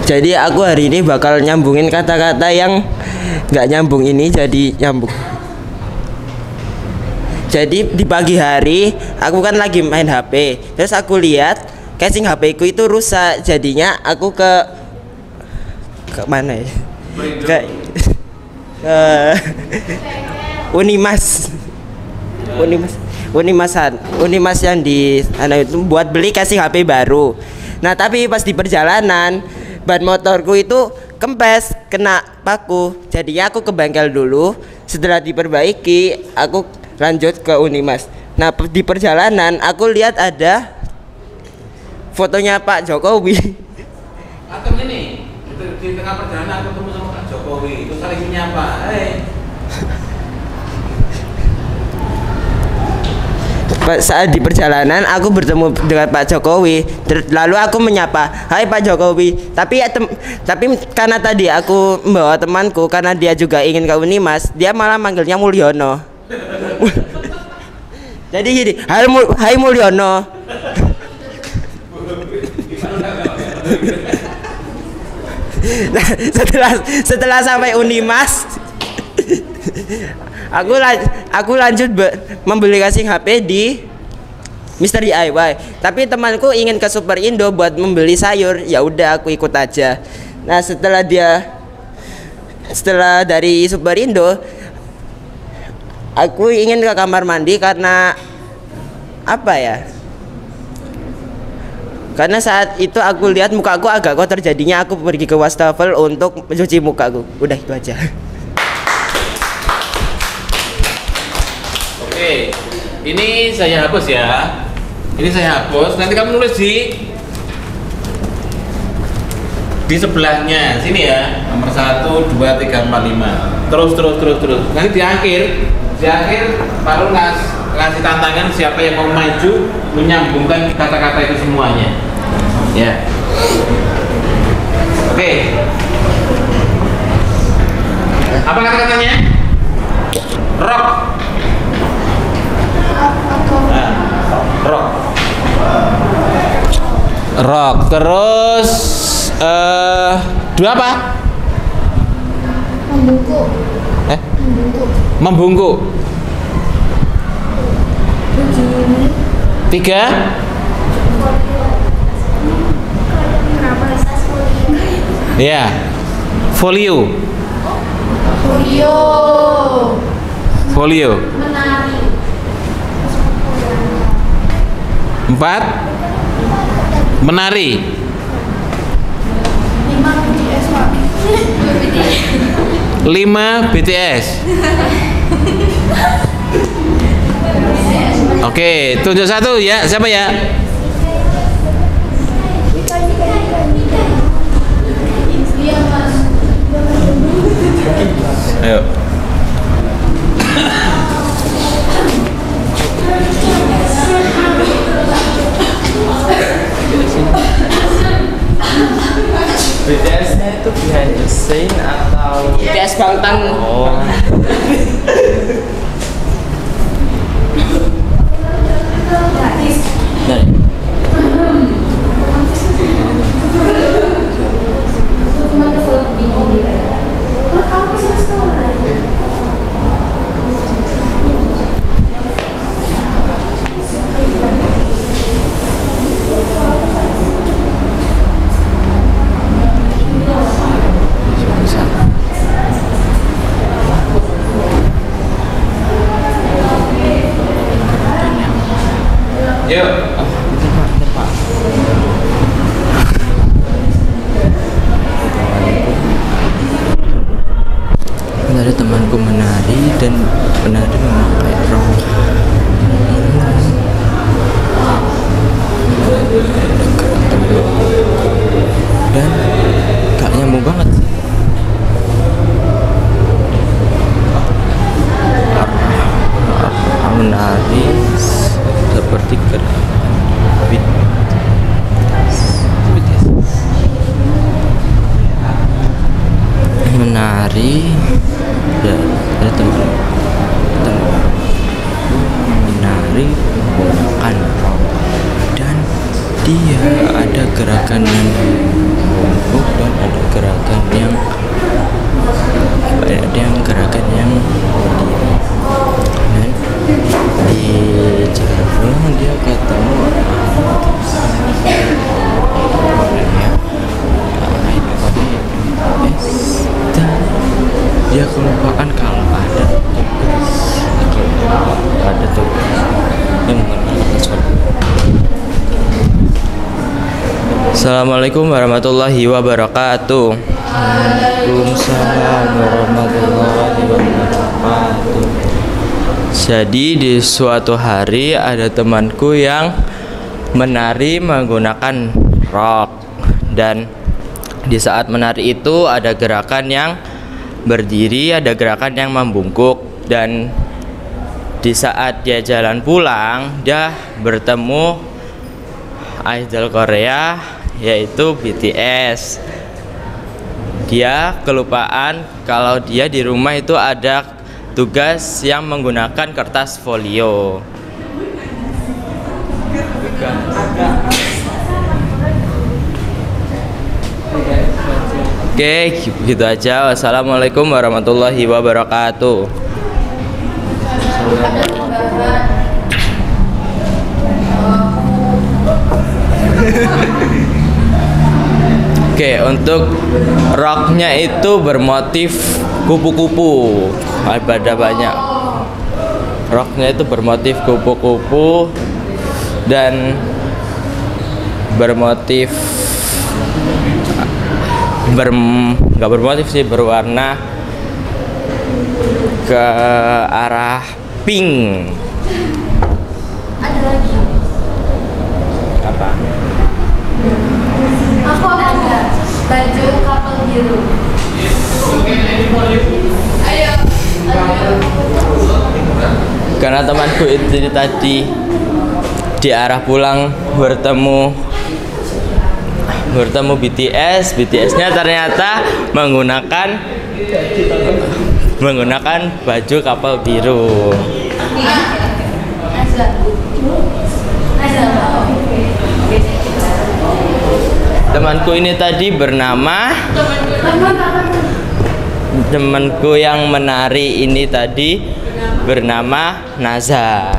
Jadi aku hari ini bakal nyambungin kata-kata yang nggak nyambung ini jadi nyambung. Jadi di pagi hari aku kan lagi main HP, terus aku lihat casing HP ku itu rusak, jadinya aku ke mana ya? Ke Unimas yang di itu buat beli casing HP baru. Nah tapi pas di perjalanan ban motorku itu kempes kena paku, jadinya aku ke bengkel dulu. Setelah diperbaiki aku lanjut ke Unimas. Nah di perjalanan aku lihat ada fotonya Pak Jokowi. Atau ini di tengah perjalanan aku ketemu sama Pak Jokowi, itu saling menyapa. Saat di perjalanan aku bertemu dengan Pak Jokowi, lalu aku menyapa, "Hai Pak Jokowi." Tapi karena tadi aku membawa temanku, karena dia juga ingin ke Unimas, dia malah manggilnya Mulyono. Jadi gini, "Hai Mulyono." Nah, setelah sampai Unimas, aku lanjut membeli casing HP di Mister DIY. Tapi temanku ingin ke Super Indo buat membeli sayur, ya udah aku ikut aja. Nah setelah dari Super Indo, aku ingin ke kamar mandi karena apa ya? Karena saat itu aku lihat mukaku agak kotor, jadinya aku pergi ke wastafel untuk mencuci mukaku. Udah itu aja. Oke, ini saya hapus ya. Ini saya hapus. Nanti kamu nulis di sebelahnya sini ya. Nomor 1, 2, 3, 4, 5. Terus. Nanti di akhir baru ngasih tantangan siapa yang mau maju menyambungkan kata-kata itu semuanya. Ya. Oke. Apa kata-katanya? Rock. Rock. Terus dua apa? Membungkuk. Membungkuk. 3. Ya. Folio. Menari. 4. Menari. 5 BTS. Oke, tunjuk satu ya. Siapa ya? Ayo. BTS-nya itu behind the scene atau BTS Bangtan. Oh. Yuk. Ada temanku menari dan menari memakai rok. Dan gak nyambung banget. Menari seperti gerakan menari dan ada teman menari menggunakan rok dan dia ada gerakan yang bungkuk dan ada gerakan yang berdiri dan di jalan pulang dia ketemu dan dia kelupaan kalau ada tugas yang mengenai sesuatu. Assalamualaikum warahmatullahi wabarakatuh. Waalaikumsalam warahmatullahi wabarakatuh. Jadi di suatu hari ada temanku yang menari menggunakan rok dan di saat menari itu ada gerakan yang berdiri, ada gerakan yang membungkuk dan di saat dia jalan pulang dia bertemu idol Korea yaitu BTS. Dia kelupaan kalau dia di rumah itu ada tugas yang menggunakan kertas folio. Oke, gitu aja. Wassalamualaikum warahmatullahi wabarakatuh. Oke, untuk roknya itu bermotif kupu-kupu. Ada banyak. Roknya itu bermotif kupu-kupu dan bermotif nggak bermotif sih, berwarna ke arah pink. Ada lagi. Apa? Aku ada baju couple biru. Ayo. Karena temanku itu tadi di arah pulang bertemu BTS-nya ternyata menggunakan baju couple biru. Temanku ini tadi bernama temanku yang menari ini tadi bernama Naza.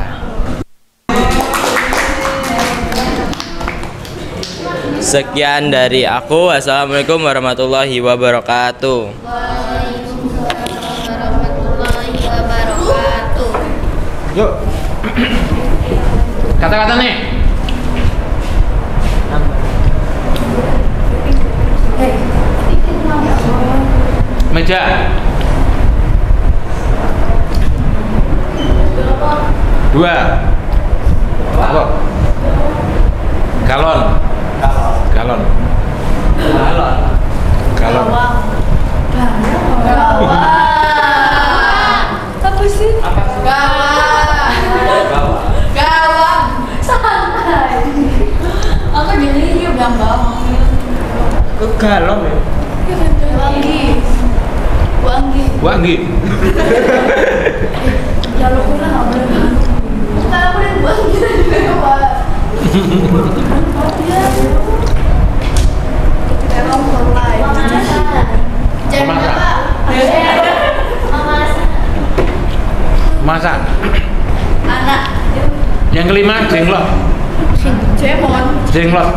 Sekian dari aku. Wassalamualaikum warahmatullahi wabarakatuh. Yuk. Kata-kata nih. Meja. Dua. Apa? Galon. Galon. Galon. Apa sih? Gawang. Santai. Aku jadi dia bilang bawang. Ke galon ya? Wangi. Kalau kurang nggak boleh. Kalau boleh buang kita juga coba. Emang live. Jangan apa? Masak. Anak. Yang kelima jenglot. Jenglot.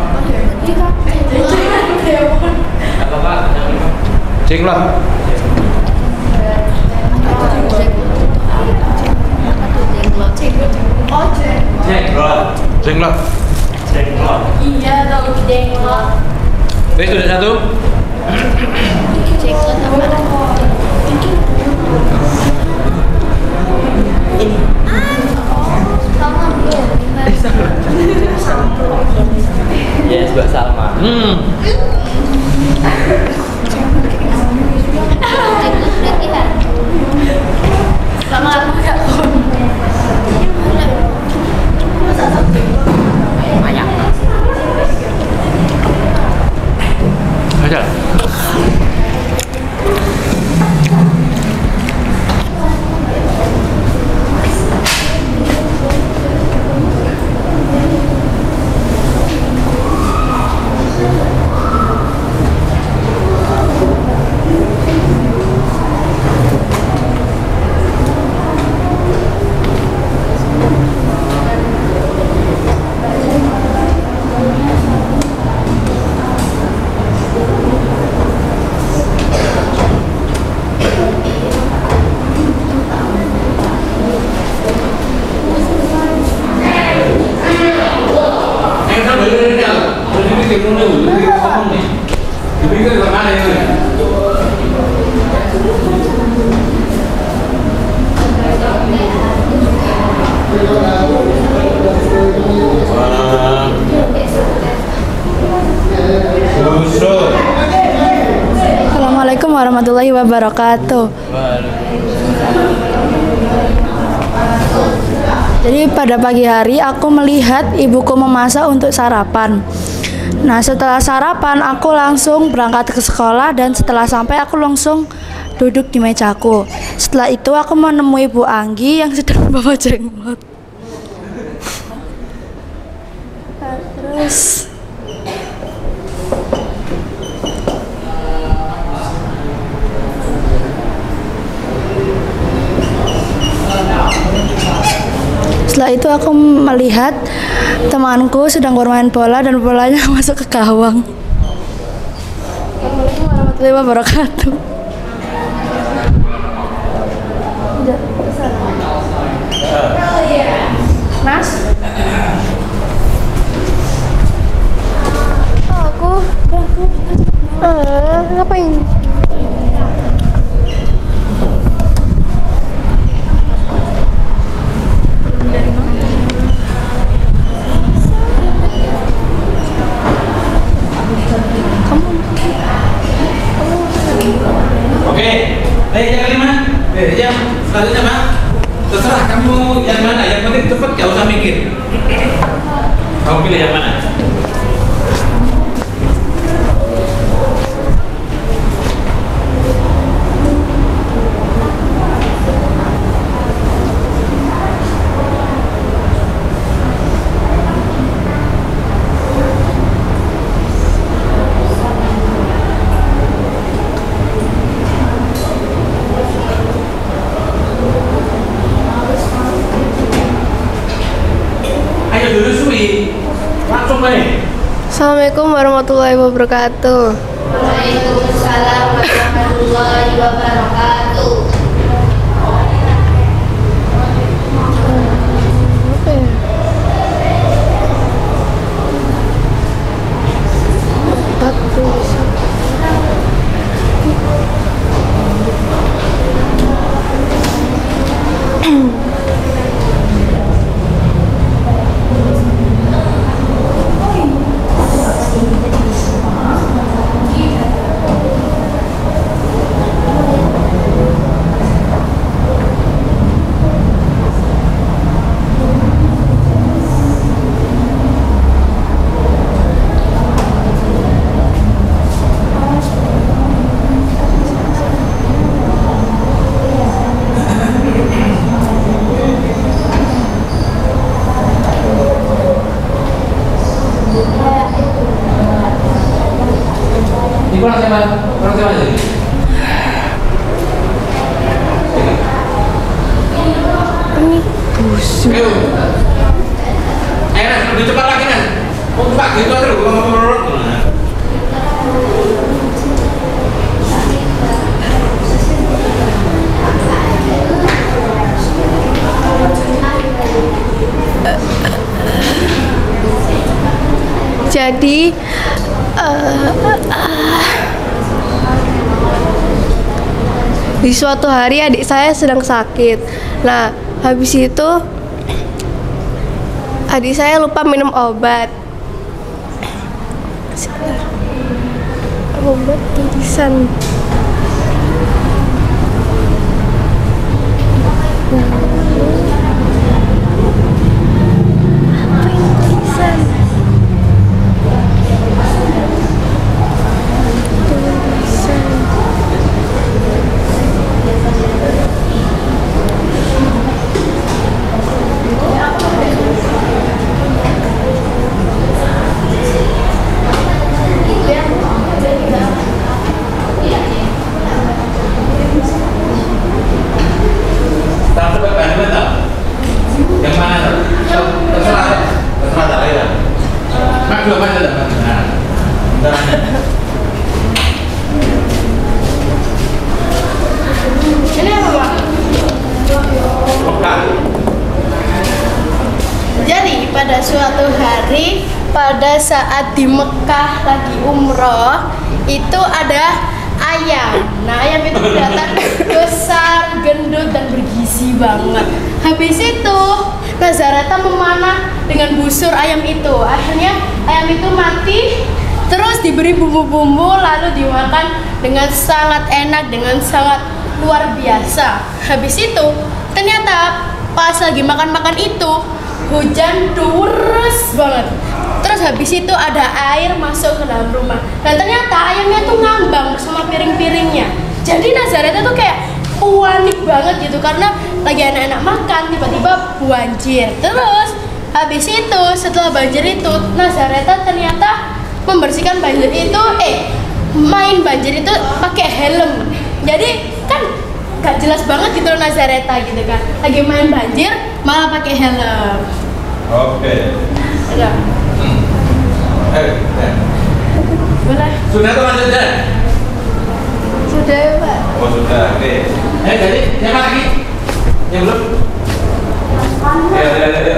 Apa Pak? Jenglot. Jenglot. Jenglot. Iya, tahu jenglot. Oke, sudah satu. Jenglot apa? Yes, Mbak Salma. Sama aku enggak. Aja. Assalamualaikum warahmatullahi wabarakatuh. Jadi pada pagi hari aku melihat ibuku memasak untuk sarapan. Nah, setelah sarapan aku langsung berangkat ke sekolah dan setelah sampai aku langsung duduk di mejaku. Setelah itu aku menemui Bu Anggi yang sedang membawa jenglot. Terus setelah itu aku melihat temanku sedang bermain bola dan bolanya masuk ke gawang. Assalamualaikum warahmatullahi wabarakatuh. Mas? Ngapain? Oke, baik yang kelima. Yang selanjutnya Pak, terserah kamu yang mana. Yang penting cepet, gak usah mikir. Kamu pilih yang mana? Assalamualaikum warahmatullahi wabarakatuh. Waalaikumsalam warahmatullahi wabarakatuh. Kurang siapa? Kurang siapa jadi? Ini busuk. Ayo, lebih cepat lagi kan? Mau cepat gitu terus. Jadi di suatu hari adik saya sedang sakit. Nah, habis itu adik saya lupa minum obat. Obat tulisan. Yang mana? Terserah tak ya. Mak dua mana dah? Ini apa, Pak? Jadi pada suatu hari, pada saat di Mekah lagi umroh, itu ada ayam. Nah, ayam itu kelihatan besar, gendut, dan bergizi banget. Habis itu Nazareta memanah dengan busur ayam itu. Akhirnya ayam itu mati, terus diberi bumbu-bumbu, lalu dimakan dengan sangat enak, dengan sangat luar biasa. Habis itu ternyata pas lagi makan-makan itu hujan deres banget. Terus habis itu ada air masuk ke dalam rumah. Dan ternyata ayamnya tuh ngambang bersama piring-piringnya. Jadi Nazareta tuh kayak panik banget gitu karena lagi enak-enak makan, tiba-tiba banjir. Terus habis itu setelah banjir itu Nazareta ternyata membersihkan banjir itu main banjir itu pakai helm. Jadi kan gak jelas banget gitu Nazareta gitu kan. Lagi main banjir malah pakai helm. Oke. Ada. Boleh. Sudah atau lanjut ya? Sudah ya, Pak. Oh sudah. Oke. Jadi siapa lagi? Yang belum? Ya.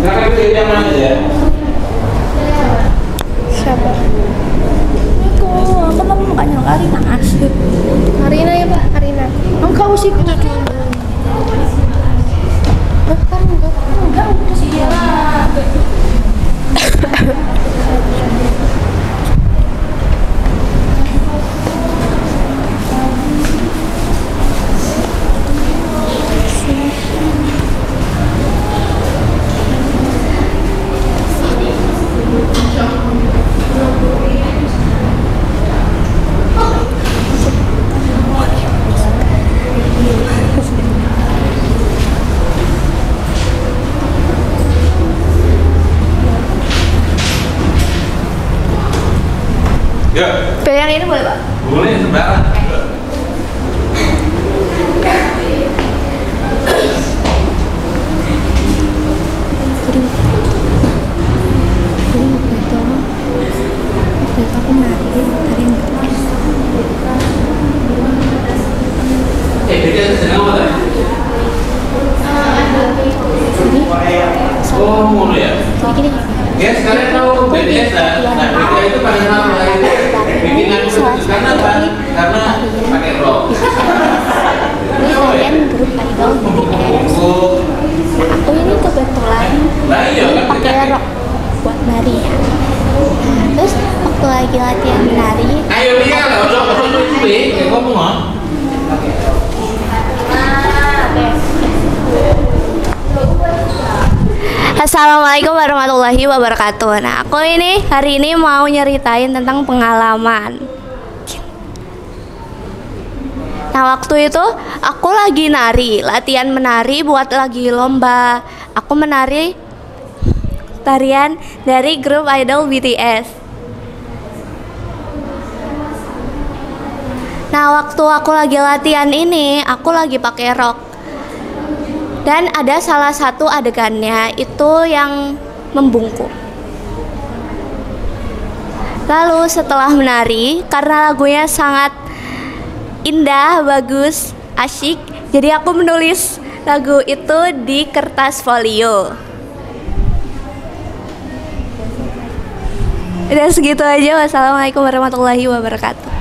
Silakan pilih yang mana ya? Siapa? Aku mau makanya Karina asik. Karina ya, Pak. Karina. Engkau sih itu dulu. Enggak, udah sih dia. Ya. Pilih yang ini boleh, Pak? Boleh sembarang. Dia senang apa? Oh, ngono ya. Ya sekarang tahu BTS lah. Nah, BTS itu pada nama itu bikinan khusus karena apa? Karena pakai rok. Kalian grup idol BTS. Oh ini kebetulan ini pakai rok buat nari ya. Nah, terus waktu lagi latihan menari. Ayo lihat lah, orang cuy, kayak ngomong ah. Assalamualaikum warahmatullahi wabarakatuh. Nah, aku ini hari ini mau nyeritain tentang pengalaman. Nah, waktu itu aku lagi nari, latihan menari buat lagi lomba. Aku menari tarian dari grup idol BTS. Nah, waktu aku lagi latihan ini, aku lagi pakai rok. Dan ada salah satu adegannya itu yang membungkuk. Lalu setelah menari, karena lagunya sangat indah, bagus, asyik, jadi aku menulis lagu itu di kertas folio. Udah segitu aja. Wassalamualaikum warahmatullahi wabarakatuh.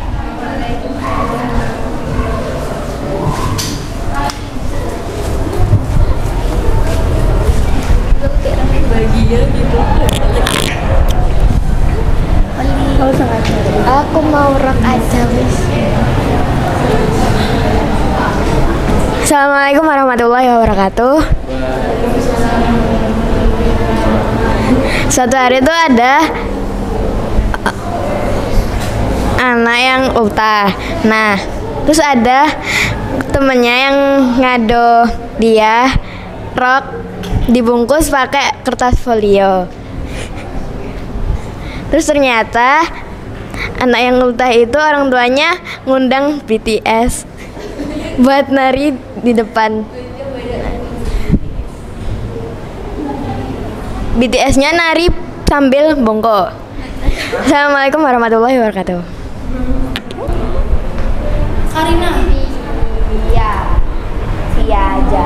Aku mau rock aja, wis. Assalamualaikum warahmatullahi wabarakatuh. Suatu hari itu ada anak yang ultah. Nah, terus ada temennya yang ngado dia rok dibungkus pakai kertas folio. Terus ternyata anak yang ultah itu orang tuanya ngundang BTS buat nari di depan. BTS-nya nari sambil bongko. Assalamualaikum warahmatullahi wabarakatuh. Karina. Via. Via aja.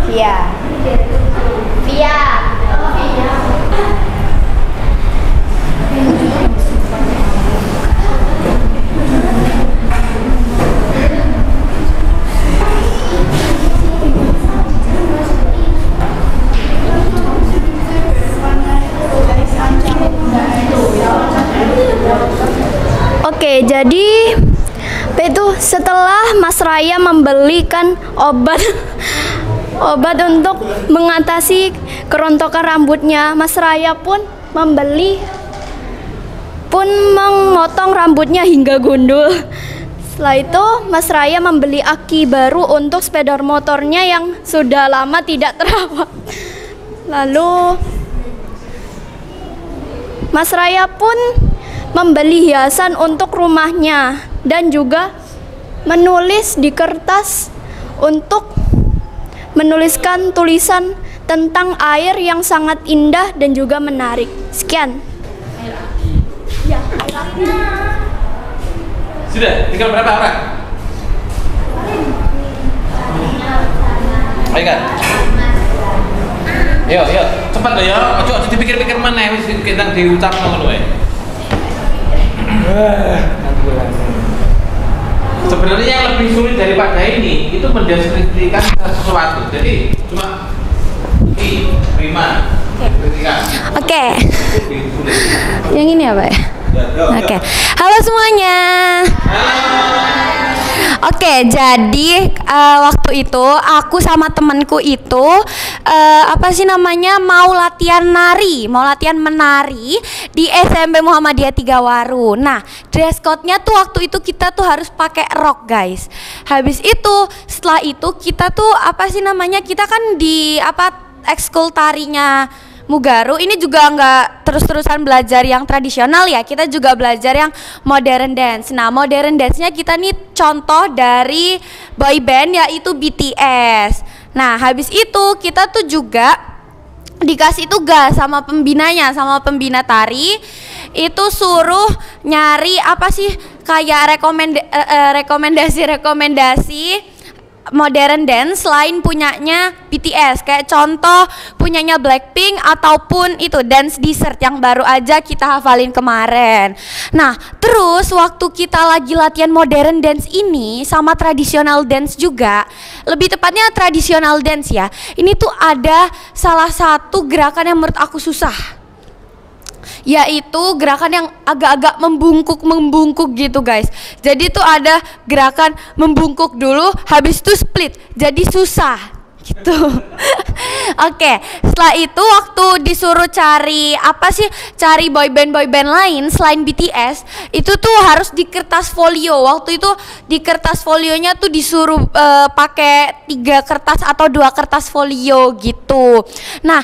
Via. Via. Oke, jadi itu setelah Mas Raya membelikan obat untuk mengatasi kerontokan rambutnya, Mas Raya pun memotong rambutnya hingga gundul. Setelah itu Mas Raya membeli aki baru untuk sepeda motornya yang sudah lama tidak terawat. Lalu Mas Raya pun membeli hiasan untuk rumahnya dan juga menulis di kertas untuk menuliskan tulisan tentang air yang sangat indah dan juga menarik. Sekian. Sudah, tinggal berapa orang? Ayo kan? Yo, cepat lo ya. Ojo dipikir-pikir mana wis kita diucap ngono wae. Sebenarnya yang lebih sulit daripada ini itu mendeskripsikan sesuatu. Jadi cuma terima. Oke. Yang ini apa ya? Oke. Halo semuanya. Oke, jadi waktu itu aku sama temanku itu mau latihan menari di SMP Muhammadiyah 3 Waru. Nah, dress code-nya tuh waktu itu kita tuh harus pakai rok, guys. Habis itu, setelah itu kita tuh kita kan di ekskul tarinya Mugaru ini juga nggak terus-terusan belajar yang tradisional ya, kita juga belajar yang modern dance. Nah, modern dance-nya kita nih contoh dari boy band yaitu BTS. Nah, habis itu kita tuh juga dikasih tugas sama pembinanya, sama pembina tari itu suruh nyari kayak rekomendasi modern dance selain punyanya BTS, kayak contoh punyanya Blackpink ataupun itu Dance Desert yang baru aja kita hafalin kemarin. Nah, terus waktu kita lagi latihan modern dance ini sama tradisional dance juga, lebih tepatnya tradisional dance ya, ini tuh ada salah satu gerakan yang menurut aku susah, yaitu gerakan yang agak-agak membungkuk gitu, guys. Jadi tuh ada gerakan membungkuk dulu, habis itu split, jadi susah gitu. Oke, setelah itu waktu disuruh cari boyband lain selain BTS, itu tuh harus di kertas folio. Waktu itu di kertas folionya tuh disuruh pakai 3 kertas atau 2 kertas folio gitu. Nah,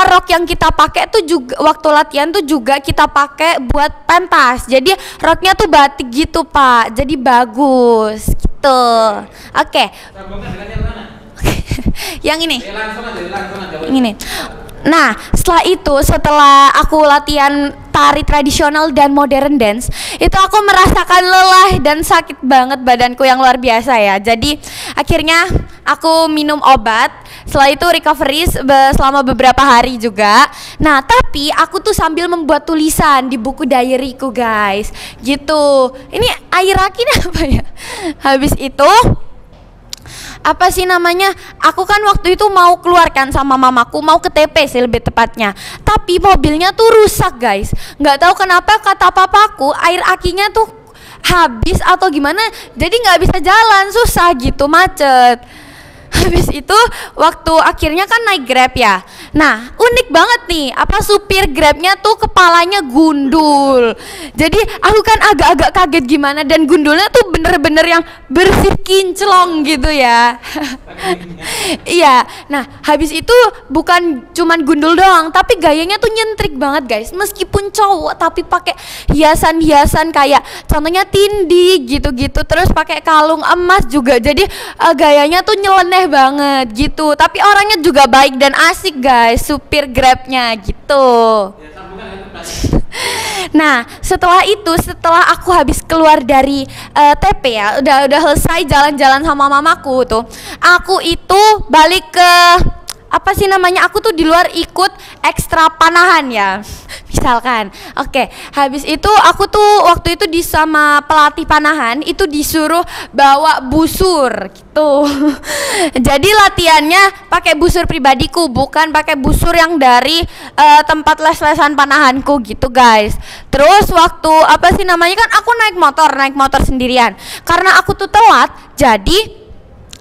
rok yang kita pakai tuh juga waktu latihan tuh juga kita pakai buat pentas. Jadi roknya tuh batik gitu, Pak. Jadi bagus gitu. Oke. Yang ini. Yang ini. Nah, setelah aku latihan tari tradisional dan modern dance, itu aku merasakan lelah dan sakit banget badanku yang luar biasa ya. Jadi akhirnya aku minum obat. Setelah itu recovery selama beberapa hari juga. Nah, tapi aku tuh sambil membuat tulisan di buku diaryku, guys. Gitu. Ini air aki apa ya? Habis itu apa sih namanya, aku kan waktu itu mau keluarkan sama mamaku, mau ke TP sih lebih tepatnya, tapi mobilnya tuh rusak, guys. Nggak tahu kenapa, kata papaku air akinya tuh habis atau gimana, jadi nggak bisa jalan, susah gitu, macet. Habis itu waktu akhirnya kan naik Grab ya. Nah, unik banget nih, apa supir Grabnya tuh kepalanya gundul. Jadi aku kan agak-agak kaget gimana, dan gundulnya tuh bener-bener yang bersih kinclong gitu ya. Iya. Nah, habis itu bukan cuman gundul doang, tapi gayanya tuh nyentrik banget, guys. Meskipun cowok tapi pakai hiasan-hiasan kayak contohnya tindi gitu-gitu, terus pakai kalung emas juga. Jadi gayanya tuh nyeleneh banget gitu, tapi orangnya juga baik dan asik, guys, supir Grabnya gitu. Nah, setelah itu, setelah aku habis keluar dari TP ya, udah selesai jalan-jalan sama mamaku tuh, aku itu balik ke apa sih namanya, aku tuh di luar ikut ekstra panahan ya. Misalkan, oke, habis itu aku tuh waktu itu sama pelatih panahan itu disuruh bawa busur gitu. Jadi latihannya pakai busur pribadiku, bukan pakai busur yang dari tempat les-lesan panahanku gitu, guys. Terus waktu apa sih namanya, kan aku naik motor sendirian. Karena aku tuh telat, jadi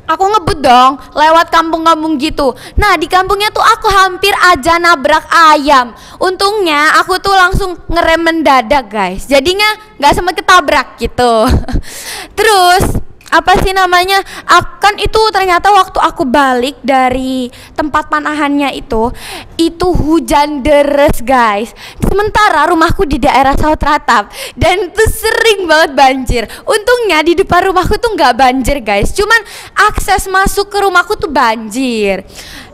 aku ngebut dong lewat kampung-kampung gitu. Nah, di kampungnya tuh aku hampir aja nabrak ayam. Untungnya aku tuh langsung ngerem mendadak, guys. Jadinya nggak sempat ketabrak gitu. Terus apa sih namanya, akan itu ternyata waktu aku balik dari tempat panahannya itu hujan deres, guys. Sementara rumahku di daerah Sawat Ratap dan itu sering banget banjir. Untungnya di depan rumahku tuh nggak banjir, guys, cuman akses masuk ke rumahku tuh banjir.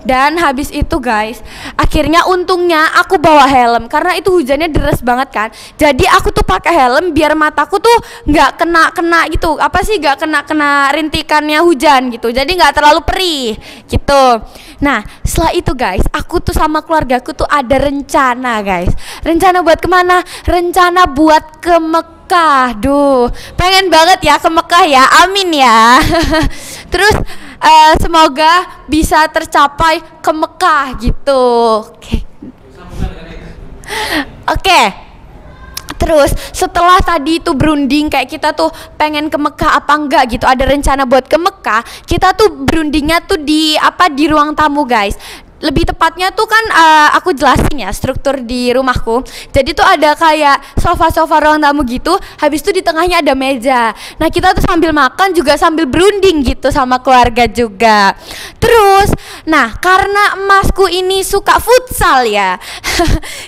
Dan habis itu, guys, akhirnya untungnya aku bawa helm karena itu hujannya deras banget kan. Jadi aku tuh pakai helm biar mataku tuh nggak kena gitu, apa sih, nggak kena rintikannya hujan gitu. Jadi nggak terlalu perih gitu. Nah, setelah itu, guys, aku tuh sama keluargaku tuh ada rencana, guys. Rencana buat kemana? Rencana buat ke Mekah. Duh, pengen banget ya ke Mekah ya. Amin ya. Terus semoga bisa tercapai ke Mekah gitu. Oke. Terus setelah tadi itu berunding kayak kita tuh pengen ke Mekah apa enggak gitu, ada rencana buat ke Mekah, kita tuh berundingnya tuh di ruang tamu, guys. Lebih tepatnya tuh kan aku jelasin ya struktur di rumahku. Jadi tuh ada kayak sofa-sofa ruang tamu gitu, habis itu di tengahnya ada meja. Nah, kita tuh sambil makan juga sambil berunding gitu sama keluarga juga. Terus, nah karena emasku ini suka futsal ya.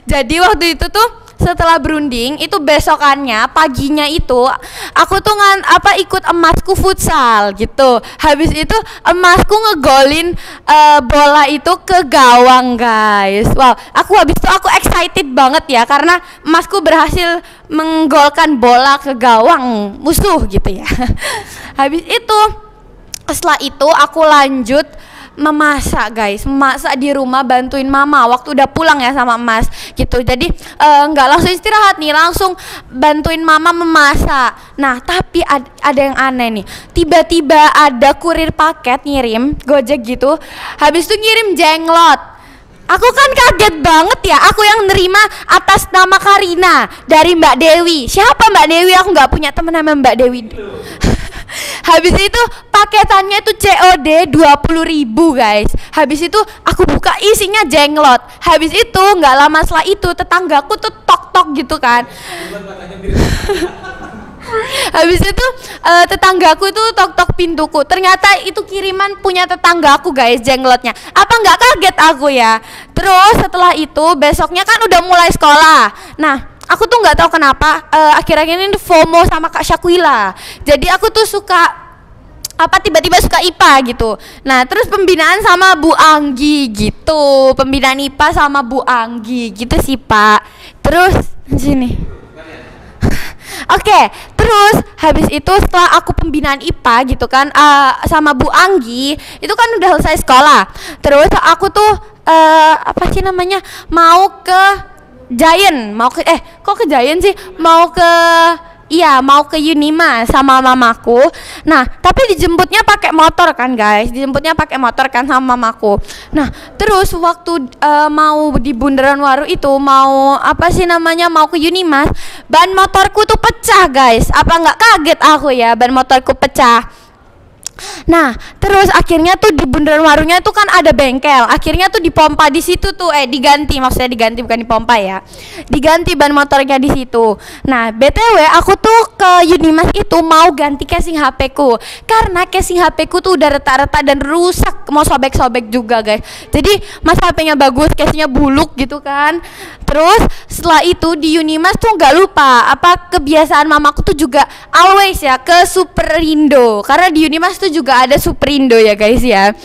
Jadi waktu itu tuh setelah berunding itu besokannya paginya itu aku tuh ikut emasku futsal gitu. Habis itu emasku ngegolin bola itu ke gawang, guys. Wow, aku habis itu aku excited banget ya karena emasku berhasil menggolkan bola ke gawang musuh gitu ya. Habis itu setelah itu aku lanjut memasak, guys, memasak di rumah, bantuin mama waktu udah pulang ya sama emas gitu. Jadi nggak langsung istirahat nih, langsung bantuin mama memasak. Nah, tapi ada yang aneh nih, tiba-tiba ada kurir paket ngirim Gojek gitu, habis itu ngirim jenglot. Aku kan kaget banget ya, aku yang nerima atas nama Karina dari Mbak Dewi. Siapa Mbak Dewi? Aku nggak punya temen namanya Mbak Dewi. Habis itu paketannya itu COD 20.000, guys. Habis itu aku buka isinya jenglot. Habis itu nggak lama setelah itu tetanggaku tuh tok-tok gitu kan. Habis itu tetanggaku itu tok-tok pintuku. Ternyata itu kiriman punya tetanggaku, guys, jenglotnya. Apa nggak kaget aku ya? Terus setelah itu besoknya kan udah mulai sekolah. Nah, aku tuh nggak tahu kenapa akhir-akhir ini FOMO sama Kak Syakwila. Jadi aku tuh suka tiba-tiba suka IPA gitu. Nah, terus pembinaan sama Bu Anggi gitu. Pembinaan IPA sama Bu Anggi gitu sih, Pak. Terus Sini. Oke, terus habis itu setelah aku pembinaan IPA gitu kan sama Bu Anggi, itu kan udah selesai sekolah. Terus aku tuh apa sih namanya? Mau ke Giant, kok ke Giant sih? Mau ke Unimas sama mamaku. Nah, tapi dijemputnya pakai motor kan, guys. Dijemputnya pakai motor kan sama mamaku. Nah, terus waktu mau di Bundaran Waru itu mau mau ke Unimas, ban motorku tuh pecah, guys. Apa nggak kaget aku ya, ban motorku pecah. Nah, terus akhirnya tuh di Bundaran Warunya tuh kan ada bengkel. Akhirnya tuh dipompa di situ tuh, diganti, maksudnya diganti bukan dipompa ya. Diganti ban motornya di situ. Nah, BTW aku tuh ke Unimas itu mau ganti casing HP ku. Karena casing HP ku tuh udah retak-retak dan rusak, mau sobek-sobek juga, guys. Jadi, mas HP-nya bagus, casingnya buluk gitu kan. Terus setelah itu di Unimas tuh nggak lupa kebiasaan mamaku tuh juga always ya ke Superindo. Karena di Unimas tuh juga ada Superindo ya, guys ya.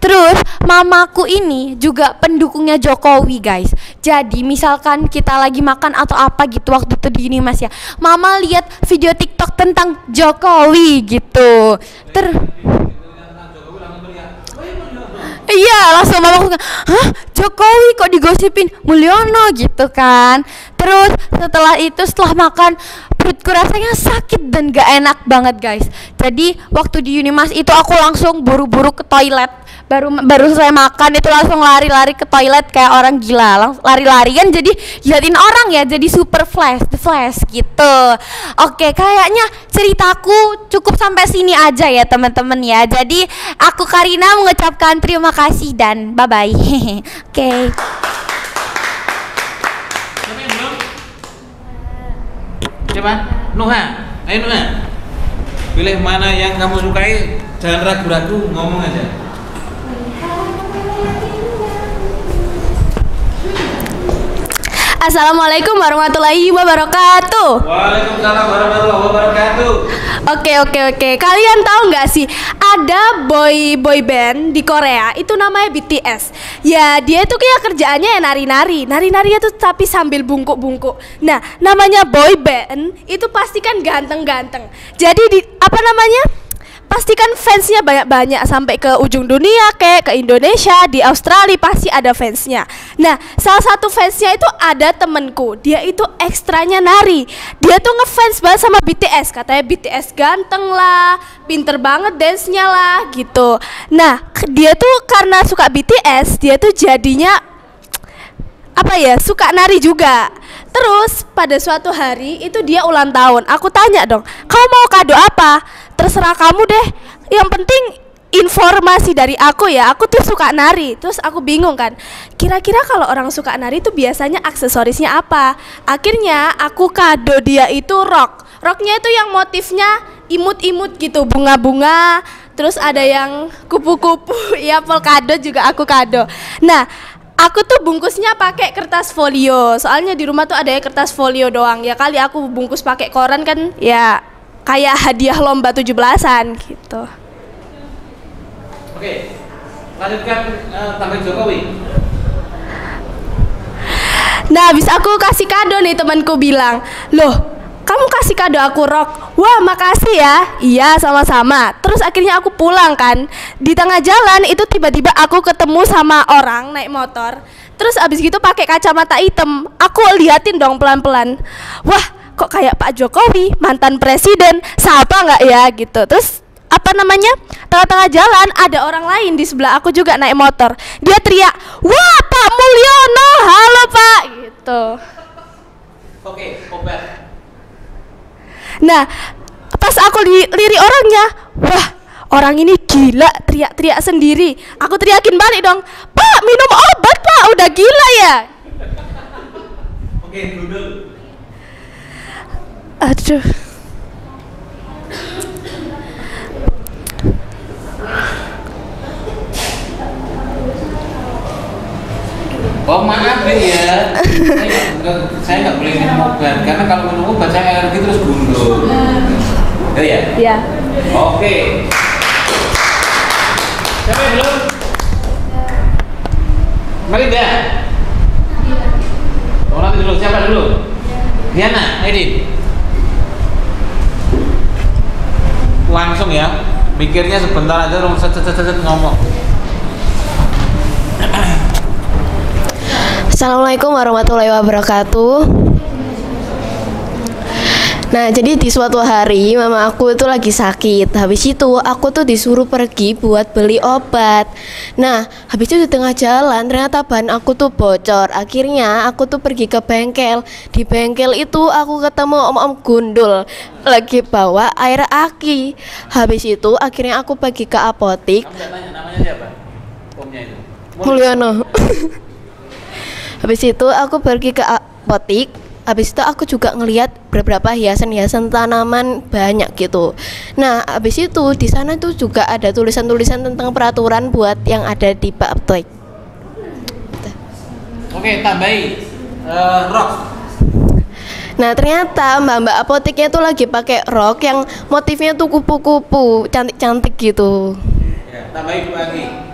Terus mamaku ini juga pendukungnya Jokowi, guys. Jadi misalkan kita lagi makan atau apa gitu waktu itu di Unimas ya, mama lihat video TikTok tentang Jokowi gitu. Iya, langsung mamaku, hah, Jokowi kok digosipin Mulyono gitu kan. Terus setelah makan, perutku rasanya sakit dan gak enak banget, guys. Jadi waktu di Unimas itu aku langsung buru-buru ke toilet. Baru selesai makan itu langsung lari-lari ke toilet kayak orang gila. Lari-larian jadi liatin orang ya, jadi super the flash gitu. Oke, kayaknya ceritaku cukup sampai sini aja ya teman-teman ya. Jadi aku Karina mengucapkan terima kasih dan bye-bye. Oke. Coba, Nuha, ayo Nuha. Pilih mana yang kamu sukai, jangan ragu-ragu, ngomong aja. Assalamualaikum warahmatullahi wabarakatuh. Waalaikumsalam warahmatullahi wabarakatuh. Oke. Kalian tahu nggak sih ada boy band di Korea itu namanya BTS. Ya dia itu kayak kerjaannya ya nari-nari itu tapi sambil bungkuk-bungkuk. Nah namanya boy band itu pasti kan ganteng-ganteng. Jadi pastikan fansnya banyak-banyak sampai ke ujung dunia, kayak ke Indonesia, di Australia pasti ada fansnya. Nah, salah satu fansnya itu ada temenku, dia itu ekstranya nari. Dia tuh ngefans banget sama BTS, katanya BTS ganteng lah, pinter banget dance-nya lah, gitu. Nah, dia tuh karena suka BTS, dia tuh jadinya suka nari juga. Terus pada suatu hari itu dia ulang tahun. Aku tanya dong, kamu mau kado apa? Terserah kamu deh. Yang penting informasi dari aku ya. Aku tuh suka nari. Terus aku bingung kan. Kira-kira kalau orang suka nari itu biasanya aksesorisnya apa? Akhirnya aku kado dia itu rok. Roknya itu yang motifnya imut-imut gitu, bunga-bunga. Terus ada yang kupu-kupu. Ya polkado juga aku kado. Nah, aku tuh bungkusnya pakai kertas folio. Soalnya di rumah tuh ada ya kertas folio doang. Ya kali aku bungkus pakai koran kan ya kayak hadiah lomba 17-an gitu. Oke. Lanjutkan tampil Jokowi. Nah, habis aku kasih kado nih temanku bilang, "Loh, kamu kasih kado aku rok." Wah, makasih ya. Iya, sama-sama. Terus akhirnya aku pulang kan. Di tengah jalan itu tiba-tiba aku ketemu sama orang naik motor. Terus abis gitu pakai kacamata hitam. Aku liatin dong pelan-pelan. Wah, kok kayak Pak Jokowi, mantan presiden. Siapa nggak ya gitu. Terus tengah-tengah jalan ada orang lain di sebelah aku juga naik motor. Dia teriak, "Wah, Pak Mulyono, halo Pak," gitu. Oke, obat. Nah, pas aku lirik orangnya, wah, orang ini gila, teriak-teriak sendiri. Aku teriakin balik dong, "Pak, minum obat Pak, udah gila ya." Oke, duduk. Aduh. Oh maaf ya, saya nggak boleh minum obat karena kalau minum obat saya alergi terus gundul. Ya? Iya. Oke. Siapa yang belum? Marinda. Oh nanti dulu, siapa dulu? Diana, Edit. Langsung ya, mikirnya sebentar aja, set ngomong. Assalamualaikum warahmatullahi wabarakatuh. Nah, jadi di suatu hari mama aku itu lagi sakit. Habis itu aku tuh disuruh pergi buat beli obat. Nah, habis itu di tengah jalan ternyata ban aku tuh bocor. Akhirnya aku tuh pergi ke bengkel. Di bengkel itu aku ketemu om-om gundul lagi bawa air aki. Habis itu akhirnya aku pergi ke apotik. Kamu nggak tanya namanya siapa? Omnya itu. Mulyono. Habis itu aku pergi ke apotik. Habis itu aku juga ngelihat beberapa hiasan-hiasan tanaman banyak gitu. Nah, habis itu di sana tuh juga ada tulisan-tulisan tentang peraturan buat yang ada di apotek. Oke, tambahi rok. Nah, ternyata mbak-mbak apoteknya tuh lagi pakai rok yang motifnya tuh kupu-kupu, cantik-cantik gitu. Ya, tambahi lagi.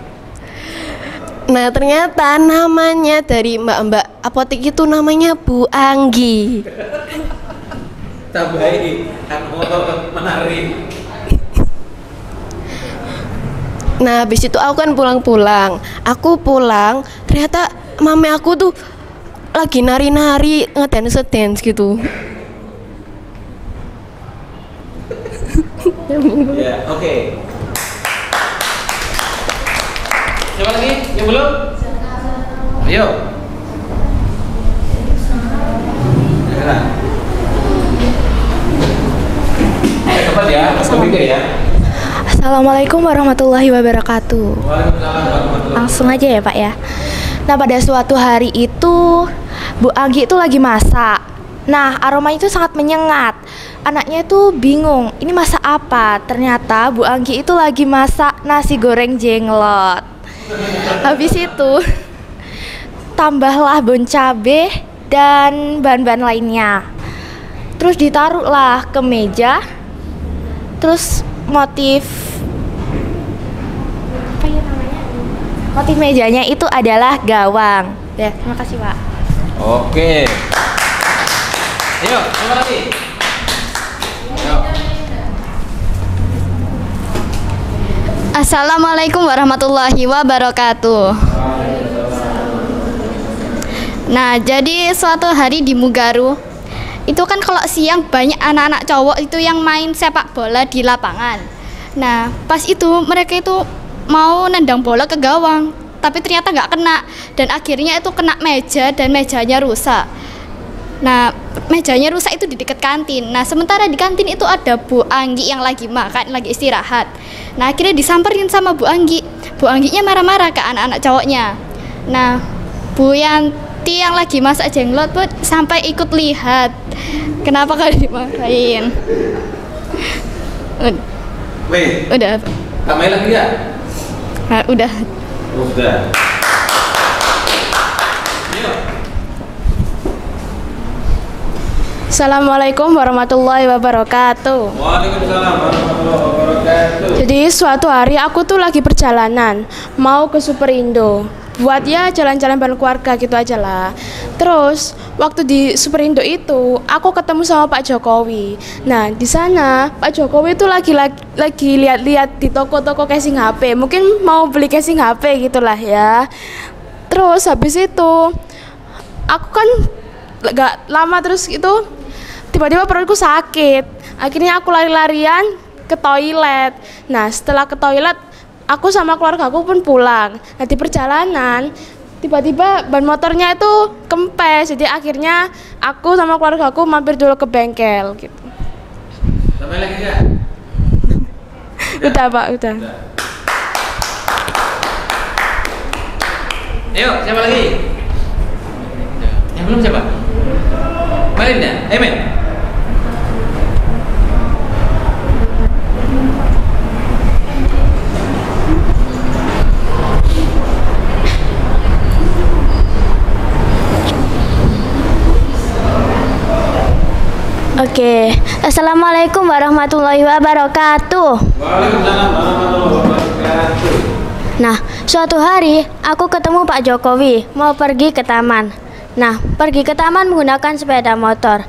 Nah, ternyata namanya dari mbak-mbak apotek itu namanya Bu Anggi. Tambahi menarik. Nah, habis itu aku kan pulang. Aku pulang, ternyata mami aku tuh lagi nari-nari, ngedance gitu. Ya, oke. Siapa lagi? Yang belum? Ayo. Cepat ya, berpikir ya. Assalamualaikum warahmatullahi wabarakatuh. Waalaikumsalam warahmatullahi. Langsung aja ya Pak ya. Nah, pada suatu hari itu Bu Anggi itu lagi masak. Nah, aromanya itu sangat menyengat. Anaknya itu bingung, ini masak apa? Ternyata Bu Anggi itu lagi masak nasi goreng jenglot. Habis itu tambahlah bon cabe dan bahan-bahan lainnya. Terus ditaruhlah ke meja. Terus motif apa ya namanya? Motif mejanya itu adalah gawang. Ya, terima kasih Pak. Oke. Ayo, siapa lagi? Ayo. Assalamualaikum warahmatullahi wabarakatuh. Nah, jadi suatu hari di Mugaru itu kan kalau siang banyak anak-anak cowok itu yang main sepak bola di lapangan. Nah, pas itu mereka itu mau nendang bola ke gawang, tapi ternyata nggak kena dan akhirnya itu kena meja dan mejanya rusak. Nah, mejanya rusak itu di dekat kantin. Nah, sementara di kantin itu ada Bu Anggi yang lagi makan, lagi istirahat. Nah, akhirnya disamperin sama Bu Anggi. Bu Angginya marah-marah ke anak-anak cowoknya. Nah, Bu Yanti yang lagi masak jenglot pun sampai ikut lihat. Kenapa kalian dimarahin? Udah. Tambahin lagi ya? Nah, udah. Udah. Assalamualaikum warahmatullahi wabarakatuh. Waalaikumsalam warahmatullahi wabarakatuh. Jadi suatu hari aku tuh lagi perjalanan mau ke Superindo buat ya jalan-jalan bareng keluarga gitu aja lah. Terus waktu di Superindo itu aku ketemu sama Pak Jokowi. Nah, di sana Pak Jokowi itu lagi lihat-lihat di toko-toko casing HP. Mungkin mau beli casing HP gitulah ya. Terus habis itu aku kan gak lama terus itu tiba-tiba perutku sakit. Akhirnya aku lari-larian ke toilet. Nah, setelah ke toilet aku sama keluarga aku pun pulang. Nah, di perjalanan tiba-tiba ban motornya itu kempes. Jadi akhirnya aku sama keluarga aku mampir dulu ke bengkel gitu. Tambah lagi ya? Udah Pak, udah. Ayo, siapa lagi? Yang belum siapa? Malin ya? Men. Oke, Assalamualaikum warahmatullahi wabarakatuh. Waalaikumsalam warahmatullahi wabarakatuh. Nah, suatu hari aku ketemu Pak Jokowi mau pergi ke taman. Nah, pergi ke taman menggunakan sepeda motor.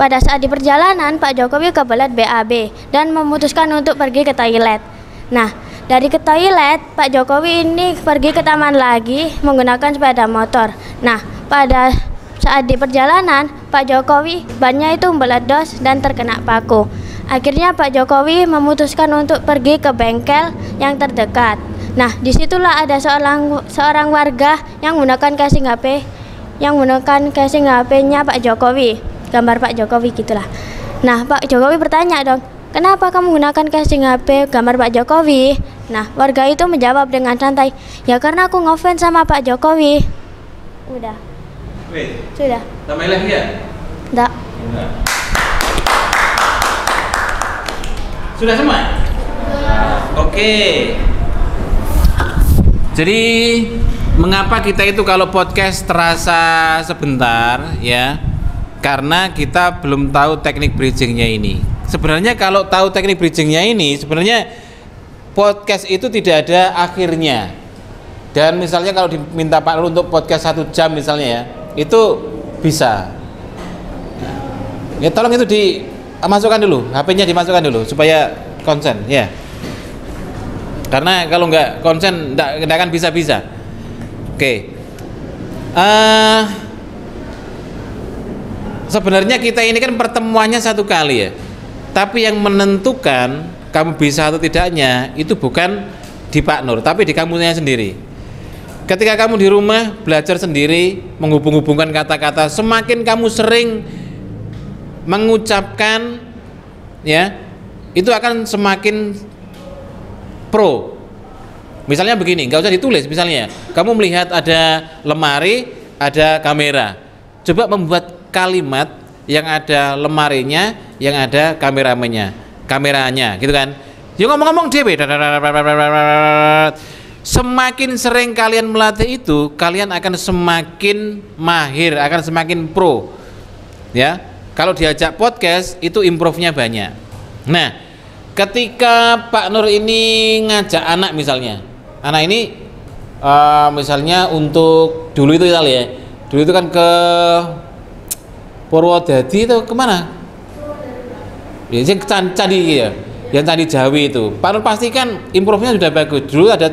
pada saat di perjalanan Pak Jokowi kebelet BAB dan memutuskan untuk pergi ke toilet. Nah, dari ke toilet Pak Jokowi ini pergi ke taman lagi menggunakan sepeda motor. Nah, pada saat di perjalanan Pak Jokowi bannya itu meledos dan terkena paku. Akhirnya Pak Jokowi memutuskan untuk pergi ke bengkel yang terdekat. Nah, disitulah ada seorang warga yang menggunakan casing HP-nya Pak Jokowi, gambar Pak Jokowi gitulah. Nah, Pak Jokowi bertanya dong, kenapa kamu menggunakan casing HP gambar Pak Jokowi? Nah, warga itu menjawab dengan santai, ya karena aku ngefans sama Pak Jokowi. Udah. Sudah. Tambahin lagi ya? Enggak. Sudah semua? Oke. Jadi mengapa kita itu kalau podcast terasa sebentar ya? Karena kita belum tahu teknik bridgingnya ini. Sebenarnya kalau tahu teknik bridgingnya ini, sebenarnya podcast itu tidak ada akhirnya. Dan misalnya kalau diminta Pak Nur untuk podcast 1 jam misalnya ya, itu bisa. Ya tolong itu dimasukkan dulu, HP-nya dimasukkan dulu supaya konsen ya. Karena kalau nggak konsen nggak akan bisa-bisa. Oke. Sebenarnya kita ini kan pertemuannya 1 kali ya. Tapi yang menentukan kamu bisa atau tidaknya itu bukan di Pak Nur, tapi di kamunya sendiri. Ketika kamu di rumah belajar sendiri, menghubung-hubungkan kata-kata, semakin kamu sering mengucapkan ya, itu akan semakin pro. Misalnya begini, nggak usah ditulis. Misalnya kamu melihat ada lemari, ada kamera, coba membuat kalimat yang ada lemarinya, yang ada kameranya gitu kan. Ya ngomong-ngomong dewe. Semakin sering kalian melatih itu, kalian akan semakin mahir, akan semakin pro ya. Kalau diajak podcast itu improve-nya banyak. Nah, ketika Pak Nur ini ngajak anak misalnya, anak ini misalnya untuk dulu itu ya, dulu itu kan ke Purwodadi itu kemana? Ya, candi ya, yang candi Jawi itu. Pak Nur pastikan improve-nya sudah bagus. Dulu ada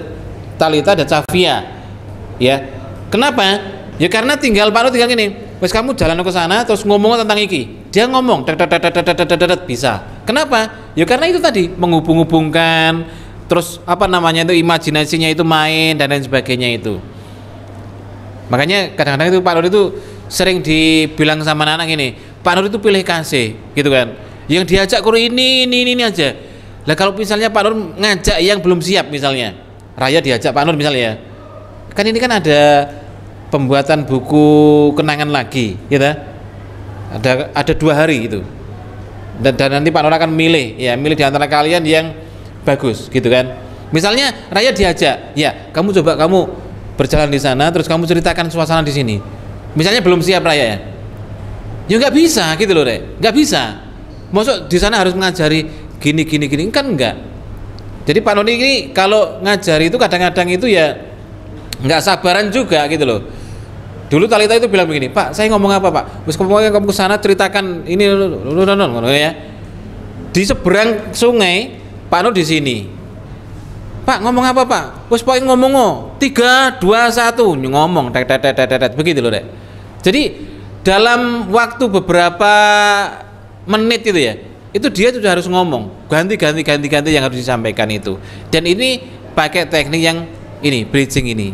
Talita, ada Cavia, ya. Kenapa? Ya karena tinggal Pak Nur tinggal gini. Wes kamu jalan ke sana terus ngomong tentang iki. Dia ngomong bisa. Kenapa? Ya karena itu tadi menghubung-hubungkan, terus apa namanya itu imajinasinya itu main dan lain sebagainya itu. Makanya kadang-kadang itu Pak Nur itu sering dibilang sama anak-anak ini, Pak Nur itu pilih kasih, gitu kan. Yang diajak kur ini aja. Lah kalau misalnya Pak Nur ngajak yang belum siap misalnya, Raya diajak Pak Nur misalnya ya, kan ini kan ada pembuatan buku kenangan lagi, gitu. Ada 2 hari gitu. Dan nanti Pak Nur akan milih di antara kalian yang bagus, gitu kan. Misalnya Raya diajak, ya kamu coba kamu berjalan di sana, terus kamu ceritakan suasana di sini. Misalnya belum siap Raya ya, ya nggak bisa gitu loh Rek, nggak bisa. Maksud di sana harus mengajari gini kan enggak. Jadi Pak Nur ini kalau ngajari itu kadang-kadang itu ya nggak sabaran juga gitu loh. Dulu Talita itu bilang begini, Pak saya ngomong apa Pak? Wis kamu ke sana ceritakan ini ya. Di seberang sungai Pak Nur di sini. Pak ngomong apa Pak? Wis pokoknya ngomong 3, 2, 1 ngomong begitu loh Dek. Jadi dalam waktu beberapa menit itu ya, itu dia sudah harus ngomong ganti yang harus disampaikan itu. Dan ini pakai teknik yang ini bridging ini,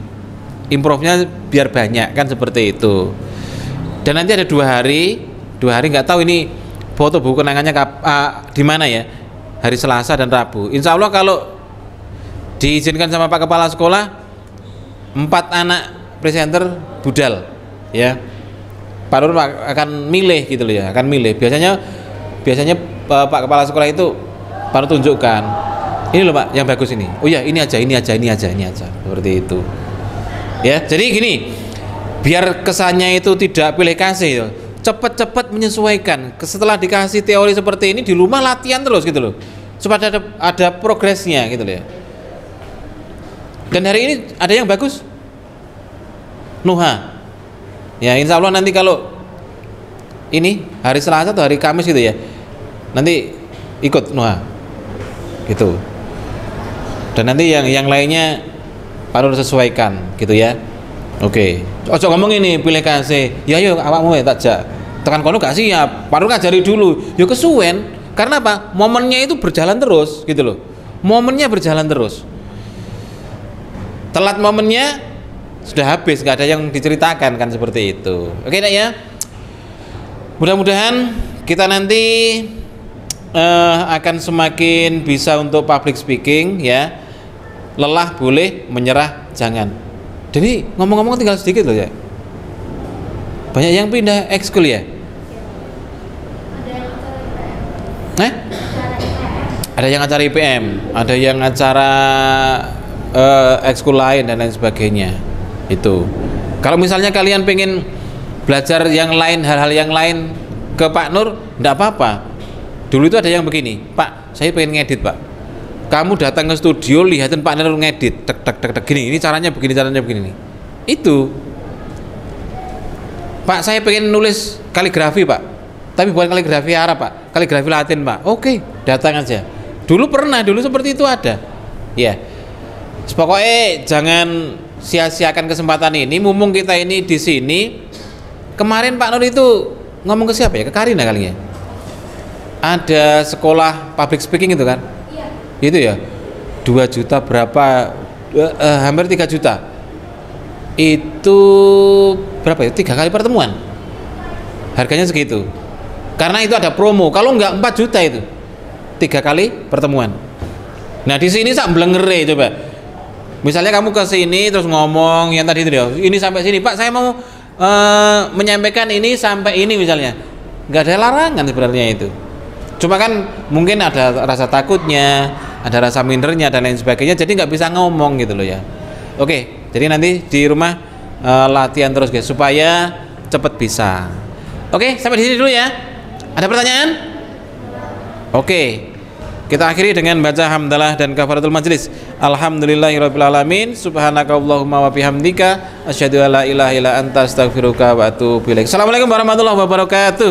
improve-nya biar banyak kan seperti itu. Dan nanti ada 2 hari nggak tahu ini foto buku kenangannya di mana ya, hari Selasa dan Rabu. Insya Allah kalau diizinkan sama Pak Kepala Sekolah, 4 anak presenter budal ya, Pak Nur akan milih gitu loh ya, akan milih. Biasanya Pak Kepala Sekolah itu Pak Nur tunjukkan, ini loh Pak yang bagus ini, oh ya ini aja seperti itu ya. Jadi gini, biar kesannya itu tidak pilih kasih, cepet-cepet menyesuaikan. Setelah dikasih teori seperti ini di rumah latihan terus gitu loh, supaya ada progresnya gitu loh ya. Dan hari ini ada yang bagus, Nuha ya, insya Allah nanti kalau ini hari Selasa atau hari Kamis gitu ya, nanti ikut Noah gitu. Dan nanti yang lainnya Pak Nur sesuaikan gitu ya. Oke. Ojo ngomong ini pilih kasih. Ya yo awakmu tak jak. Tekan kono gak siap. Pak Nur ngajari dulu. Yo kesuwen. Karena apa? Momennya itu berjalan terus gitu loh. Momennya berjalan terus. Telat momennya sudah habis, nggak ada yang diceritakan kan seperti itu. Oke nak ya. Mudah-mudahan kita nanti akan semakin bisa untuk public speaking ya. Lelah boleh, menyerah jangan. Jadi ngomong-ngomong tinggal sedikit loh ya. Banyak yang pindah ekskul ya. Ada yang acara IPM, ada yang acara ekskul lain dan lain sebagainya. Itu. Kalau misalnya kalian pengen belajar yang lain, hal-hal yang lain ke Pak Nur, enggak apa-apa. Dulu itu ada yang begini, Pak, saya pengen ngedit, Pak. Kamu datang ke studio, lihatin Pak Nur ngedit, tek gini, ini caranya begini nih. Itu. Pak, saya pengen nulis kaligrafi, Pak. Tapi bukan kaligrafi Arab, Pak. Kaligrafi Latin, Pak. Oke, datang aja. Dulu seperti itu ada. Ya. Pokoknya jangan sia-siakan kesempatan ini. Mumpung kita ini di sini. Kemarin Pak Nur itu ngomong ke siapa ya? Ke Karina kali ya. Ada sekolah public speaking itu kan? Iya. Itu ya. 2 juta berapa? Hampir 3 juta. Itu berapa ya? 3 kali pertemuan. Harganya segitu. Karena itu ada promo. Kalau enggak 4 juta itu. 3 kali pertemuan. Nah di sini sak blengere coba. Misalnya kamu ke sini terus ngomong yang tadi itu dia. Ini sampai sini Pak, saya mau menyampaikan ini sampai ini misalnya. Nggak ada larangan sebenarnya itu. Cuma kan mungkin ada rasa takutnya, ada rasa mindernya dan lain sebagainya. Jadi nggak bisa ngomong gitu loh ya. Oke, jadi nanti di rumah latihan terus guys supaya cepet bisa. Oke, sampai di sini dulu ya. Ada pertanyaan? Oke, kita akhiri dengan baca hamdalah dan kafaratul majlis. Alhamdulillahirabbil alamin, subhanakallahumma wa bihamdika asyhadu alla ilaha illa anta astaghfiruka wa atubu ilaik. Assalamualaikum warahmatullahi wabarakatuh.